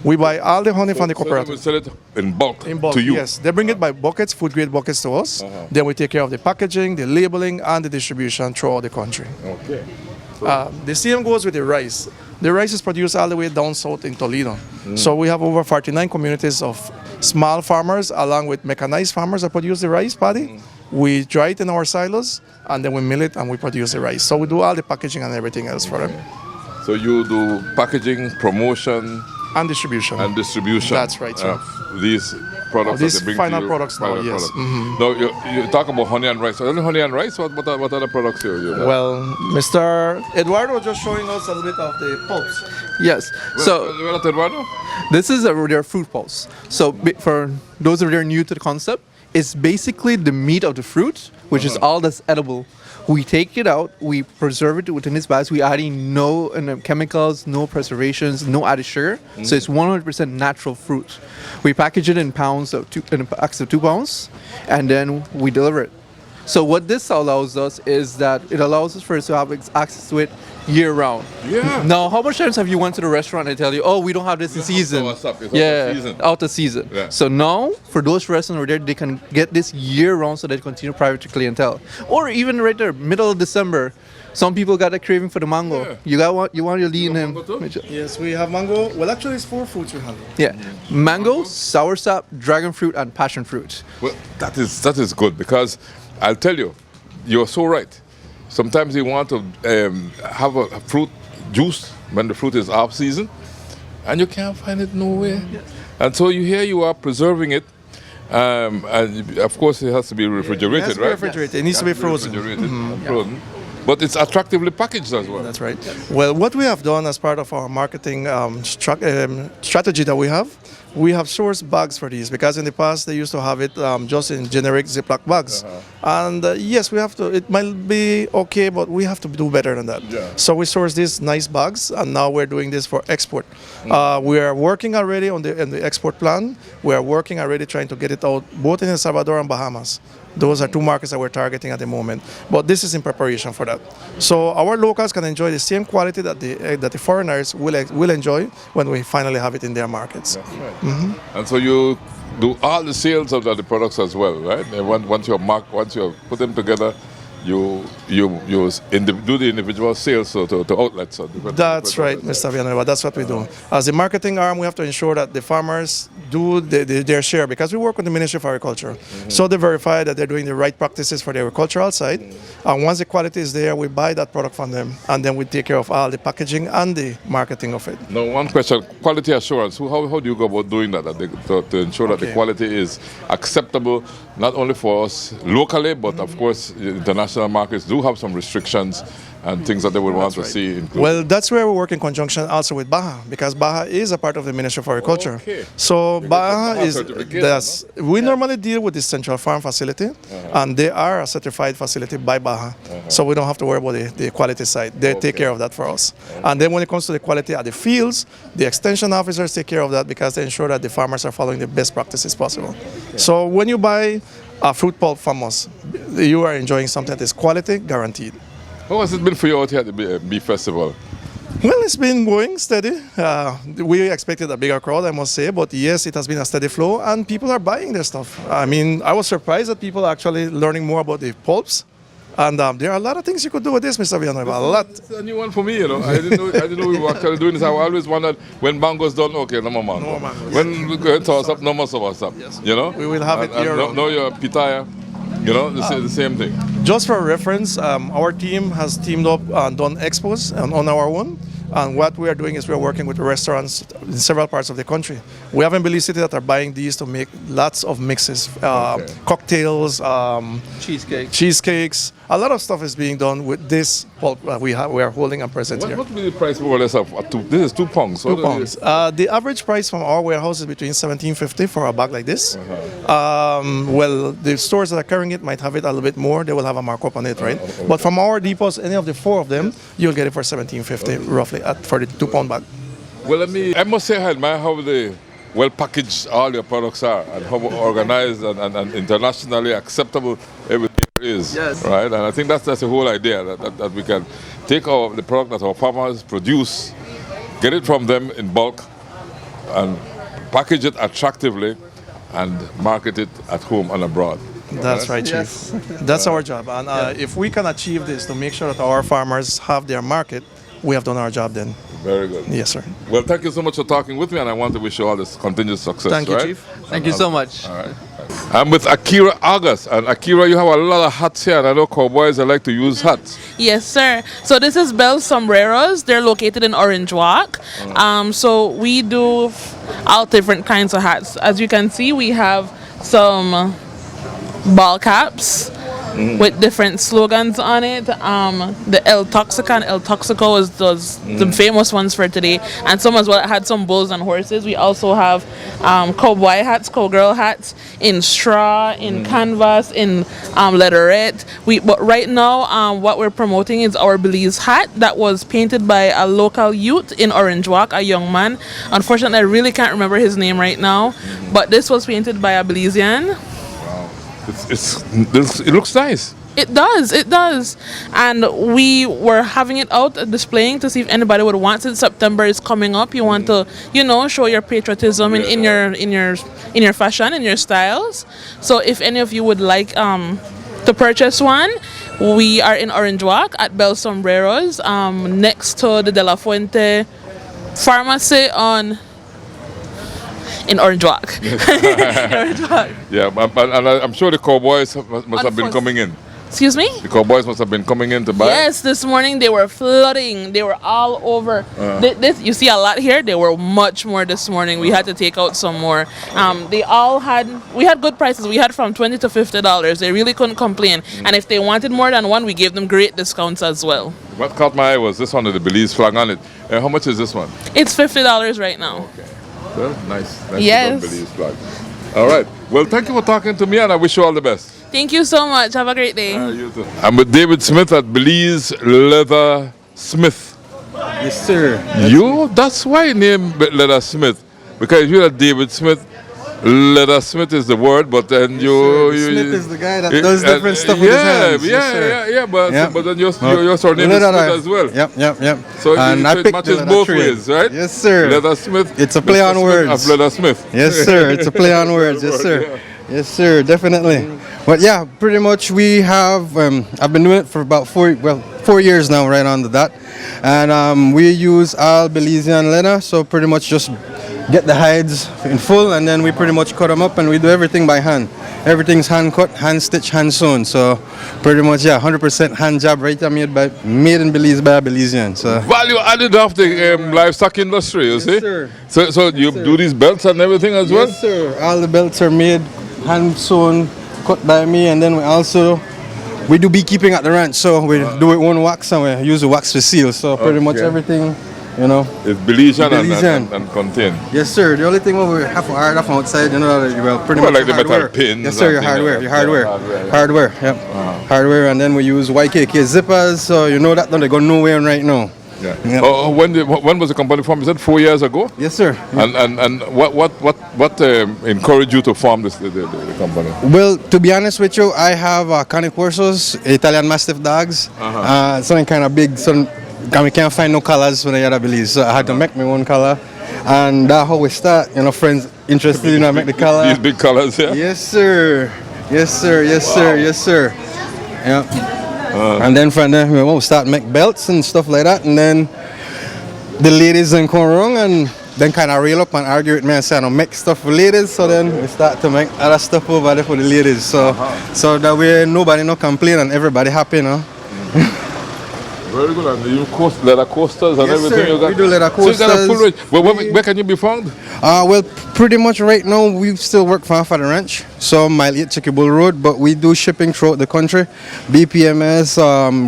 We buy all the honey from the cooperative. So they will sell it in bulk to you? Yes. They bring it by buckets, food grade buckets to us. Then we take care of the packaging, the labeling, and the distribution throughout the country. Okay. The same goes with the rice. The rice is produced all the way down south in Toledo. So we have over 49 communities of small farmers along with mechanized farmers that produce the rice paddy. We dry it in our silos, and then we mill it and we produce the rice. So we do all the packaging and everything else for them. So you do packaging, promotion, and distribution. That's right, sir. These products These that they bring final to you, products now, yes. Now you talk about honey and rice. So only honey and rice. What other products you have? Well, Mr. Eduardo was just showing us a little bit of the pulps. Yes. So this is their fruit pulse. So for those that are new to the concept, it's basically the meat of the fruit, which is all that's edible. We take it out, we preserve it within its bags. We adding no chemicals, no preservations, no added sugar. So it's 100% natural fruit. We package it in packs of 2 pounds, and then we deliver it. So what this allows us is that it allows us for us to have access to it year round. Yeah. Now, how much times have you went to the restaurant and they tell you, oh, we don't have this in season? Out of season. Yeah. So now, for those restaurants where they can get this year round so they continue private to clientele. Or even right there, middle of December, some people got a craving for the mango. Yeah. You want your lean in. Yes, we have mango. Well, actually, it's 4 fruits we have. Yeah. Mango, soursop, dragon fruit, and passion fruit. Well, that is good, because I'll tell you, you're so right. Sometimes you want to have a fruit juice when the fruit is off season, and you can't find it nowhere. Yes. And so you are preserving it, and of course it has to be refrigerated, it has to right? Be refrigerated. It needs to be frozen. And frozen. But it's attractively packaged as well. That's right. Well, what we have done as part of our marketing strategy that we have sourced bags for these, because in the past they used to have it just in generic Ziploc bags. And yes, we have to. It might be okay, but we have to do better than that. Yeah. So we source these nice bags, and now we're doing this for export. We are working already on the export plan. We are working already trying to get it out both in El Salvador and Bahamas. Those are 2 markets that we're targeting at the moment. But this is in preparation for that. So our locals can enjoy the same quality that the foreigners will enjoy when we finally have it in their markets. That's right. And so you do all the sales of the products as well, right? And once you put them together, you do the individual sales to outlets. That's right, Mr. Villanueva. That's what we do. As the marketing arm, we have to ensure that the farmers do their share, because we work with the Ministry of Agriculture. So they verify that they're doing the right practices for the agricultural side. And once the quality is there, we buy that product from them, and then we take care of all the packaging and the marketing of it. Now, one question: quality assurance. How do you go about doing that? To ensure that the quality is acceptable, not only for us locally, but of course international markets do have some restrictions and things that they would want to see included. Well, that's where we work in conjunction also with Baja, because Baja is a part of the Ministry of Agriculture. Okay. So Baja we normally deal with the Central Farm facility, and they are a certified facility by Baja. So we don't have to worry about the quality side. They take care of that for us. And then when it comes to the quality at the fields, the extension officers take care of that, because they ensure that the farmers are following the best practices possible. So when you buy a fruit pulp from us, you are enjoying something that is quality guaranteed. How has it been for you out here at the Beef Festival? Well, it's been going steady. We expected a bigger crowd, I must say, but yes, it has been a steady flow, and people are buying their stuff. I mean, I was surprised that people are actually learning more about the pulps, and there are a lot of things you could do with this, Mr. Villanueva. A lot. It's a new one for me, I didn't know we were actually doing this. I always wondered, when mango's done, okay, no more mango. When we go into our stuff, no more stuff. Yes. We will have it here. No, your pitaya. The same thing. Just for reference, our team has teamed up and done expos on our own. And what we are doing is we are working with restaurants in several parts of the country. We have in Belize City that are buying these to make lots of mixes, cocktails, cheesecakes. A lot of stuff is being done with this pulp we are holding and present here. What would be the price more or less of this is 2 pounds? 2 pounds. The average price from our warehouse is between $17.50 for a bag like this. Well, the stores that are carrying it might have it a little bit more. They will have a markup on it, right? But from our depots, any of the 4 of them, you'll get it for $17.50 roughly for the 2 pound bag. Well, I must say, I admire how well packaged all your products are, and how organized and internationally acceptable everything is. Yes. Right? And I think that's the whole idea, that we can take the product that our farmers produce, get it from them in bulk, and package it attractively, and market it at home and abroad. That's right, Chief. That's our job. And if we can achieve this to make sure that our farmers have their market, we have done our job then. Very good. Yes, sir. Well, thank you so much for talking with me, and I want to wish you all this continued success. Thank you, right? Chief. Thank you so much. All right. I'm with Akira August, and Akira, you have a lot of hats here, and I know cowboys that like to use hats. Yes, sir. So this is Bell's Sombreros. They're located in Orange Walk. So we do all different kinds of hats. As you can see, we have some ball caps with different slogans on it. The El Toxica and El Toxico is the famous ones for today, and some as well that had some bulls and horses. We also have cowboy hats, cowgirl hats in straw, in canvas, in leatherette. But right now, what we're promoting is our Belize hat that was painted by a local youth in Orange Walk, a young man. Unfortunately, I really can't remember his name right now, but this was painted by a Belizean. It looks nice. It does. And we were having it out displaying to see if anybody would want it. September is coming up. You want to, show your patriotism in your fashion, in your styles. So if any of you would like to purchase one, we are in Orange Walk at Bell Sombreros, next to the De La Fuente Pharmacy in Orange Walk. Yeah, and I'm sure the cowboys must have been coming in. Excuse me? The cowboys must have been coming in to buy. Yes, this morning they were flooding. They were all over. You see a lot here. They were much more this morning. We had to take out some more. We had good prices. We had from $20 to $50. They really couldn't complain. And if they wanted more than one, we gave them great discounts as well. What caught my eye was this one with the Belize flag on it. How much is this one? It's $50 right now. Okay. Well, nice. Yes. Belize flag. All right. Well, thank you for talking to me, and I wish you all the best. Thank you so much. Have a great day. You too. I'm with David Smith at Belize Leather Smith. Yes, sir. That's why you name Leather Smith. Because you're David Smith, Leather Smith is the word, but then Smith is the guy that does different stuff with his hands. But then your surname is Smith as well. Yep. So and it matches both ways, right? Yes, sir. Leather Smith. It's a play on words. Of Leather Smith. Yes, sir. It's a play on words. Yes, sir. Yes, sir. Definitely. But yeah, pretty much we have. I've been doing it for about 4 years now, right on the dot, and we use all Belizean leather. So pretty much just get the hides in full, and then we pretty much cut them up, and we do everything by hand. Everything's hand cut, hand stitched, hand sewn. So pretty much 100% hand job, right? Made in Belize by a Belizean. So value added of the livestock industry, you see? Sir. So you do these belts and everything as well? Yes, sir. All the belts are made, hand sewn, cut by me, and then we do beekeeping at the ranch, so we do it one wax and we use the wax to seal. So pretty much everything, it's Belizean and contained. Yes, sir. The only thing we have to hard off outside, pretty much like the hardware. metal pins. Yes, sir. Your hardware. Yep. Hardware, and then we use YKK zippers. So that they go nowhere right now. Yeah. Yep. When was the company formed? You said 4 years ago? Yes, sir. And what encouraged you to form the company? Well, to be honest with you, I have Cane Corsos, Italian Mastiff dogs. Something kind of big. We can't find no colors when I had a Belize, so I had to make my own color. And that's how we start. Friends interested in make the color. These big colors, yeah? Yes, sir. Yeah. And then from there, we start make belts and stuff like that. And then the ladies then come around and then kind of reel up and argue with me and say, I don't make stuff for ladies. So then we start to make other stuff over there for the ladies. So that way nobody no complain and everybody happy, Very good. And you leather coasters and everything? Sir. We do leather coasters. So you got a full range. Where can you be found? Well, pretty much right now we still work for the ranch. So mile 8 Chicky Bull Road, but we do shipping throughout the country. BPMS,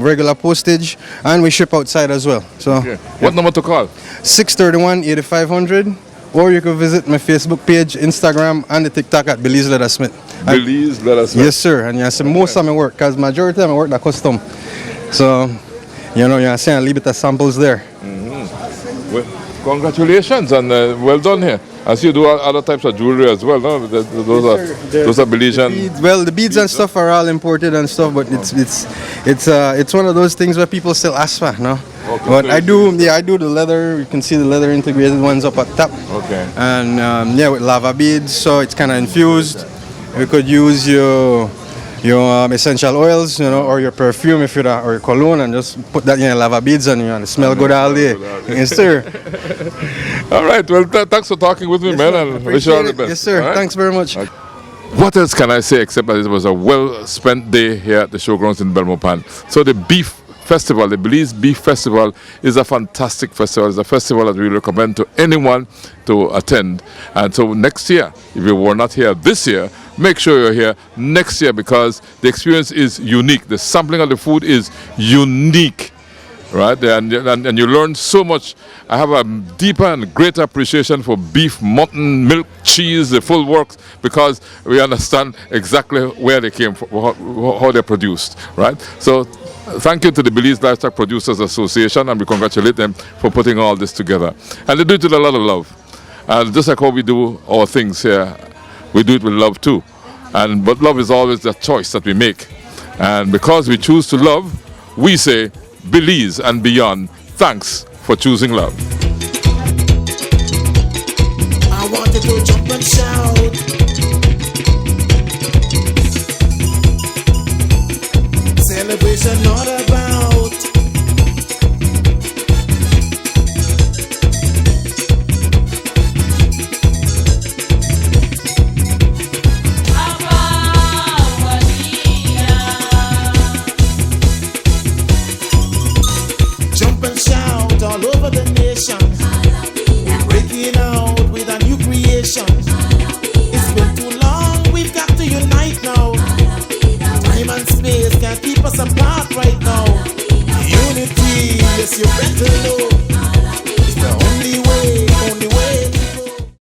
regular postage, and we ship outside as well. So what number to call? 631-8500. Or you can visit my Facebook page, Instagram, and the TikTok at Belize Leather Smith. Belize Leather Smith. Yes, sir. And yes, most of my work, because majority of my work is custom. So you're seeing a little bit of samples there. Well, congratulations and well done here. I see you do other types of jewelry as well, no? Those are Belizean. The beads and stuff are all imported and stuff, but it's one of those things where people still ask for, no? Okay, but I do the leather. You can see the leather integrated ones up at top. Okay. And with lava beads, so it's kind of infused. We could use your your essential oils, or your perfume if you're or your cologne, and just put that in your lava beads and you smell good all day. Yes, sir. All right. Well, thanks for talking with me, yes, man. And wish you all the best. Yes, sir. Right? Thanks very much. Okay. What else can I say except that it was a well-spent day here at the showgrounds in Belmopan. So the Beef Festival, the Belize Beef Festival, is a fantastic festival. It's a festival that we recommend to anyone to attend. And so next year, if you were not here this year, make sure you're here next year because the experience is unique. The sampling of the food is unique. Right, and you learn so much. I have a deeper and greater appreciation for beef, mutton, milk, cheese, the full works, because we understand exactly where they came from, how they're produced. Right. So, thank you to the Belize Livestock Producers Association, and we congratulate them for putting all this together. And they do it with a lot of love. And just like how we do our things here, we do it with love too. But love is always the choice that we make. And because we choose to love, we say, Belize and beyond, thanks for choosing love. I wanted to jump and shout. Celebration not about. Jump and shout all over the nation. We're breaking out with a new creation. It's been too long, we've got to unite now. Time and space can't keep us apart right now. Unity, yes, you better know.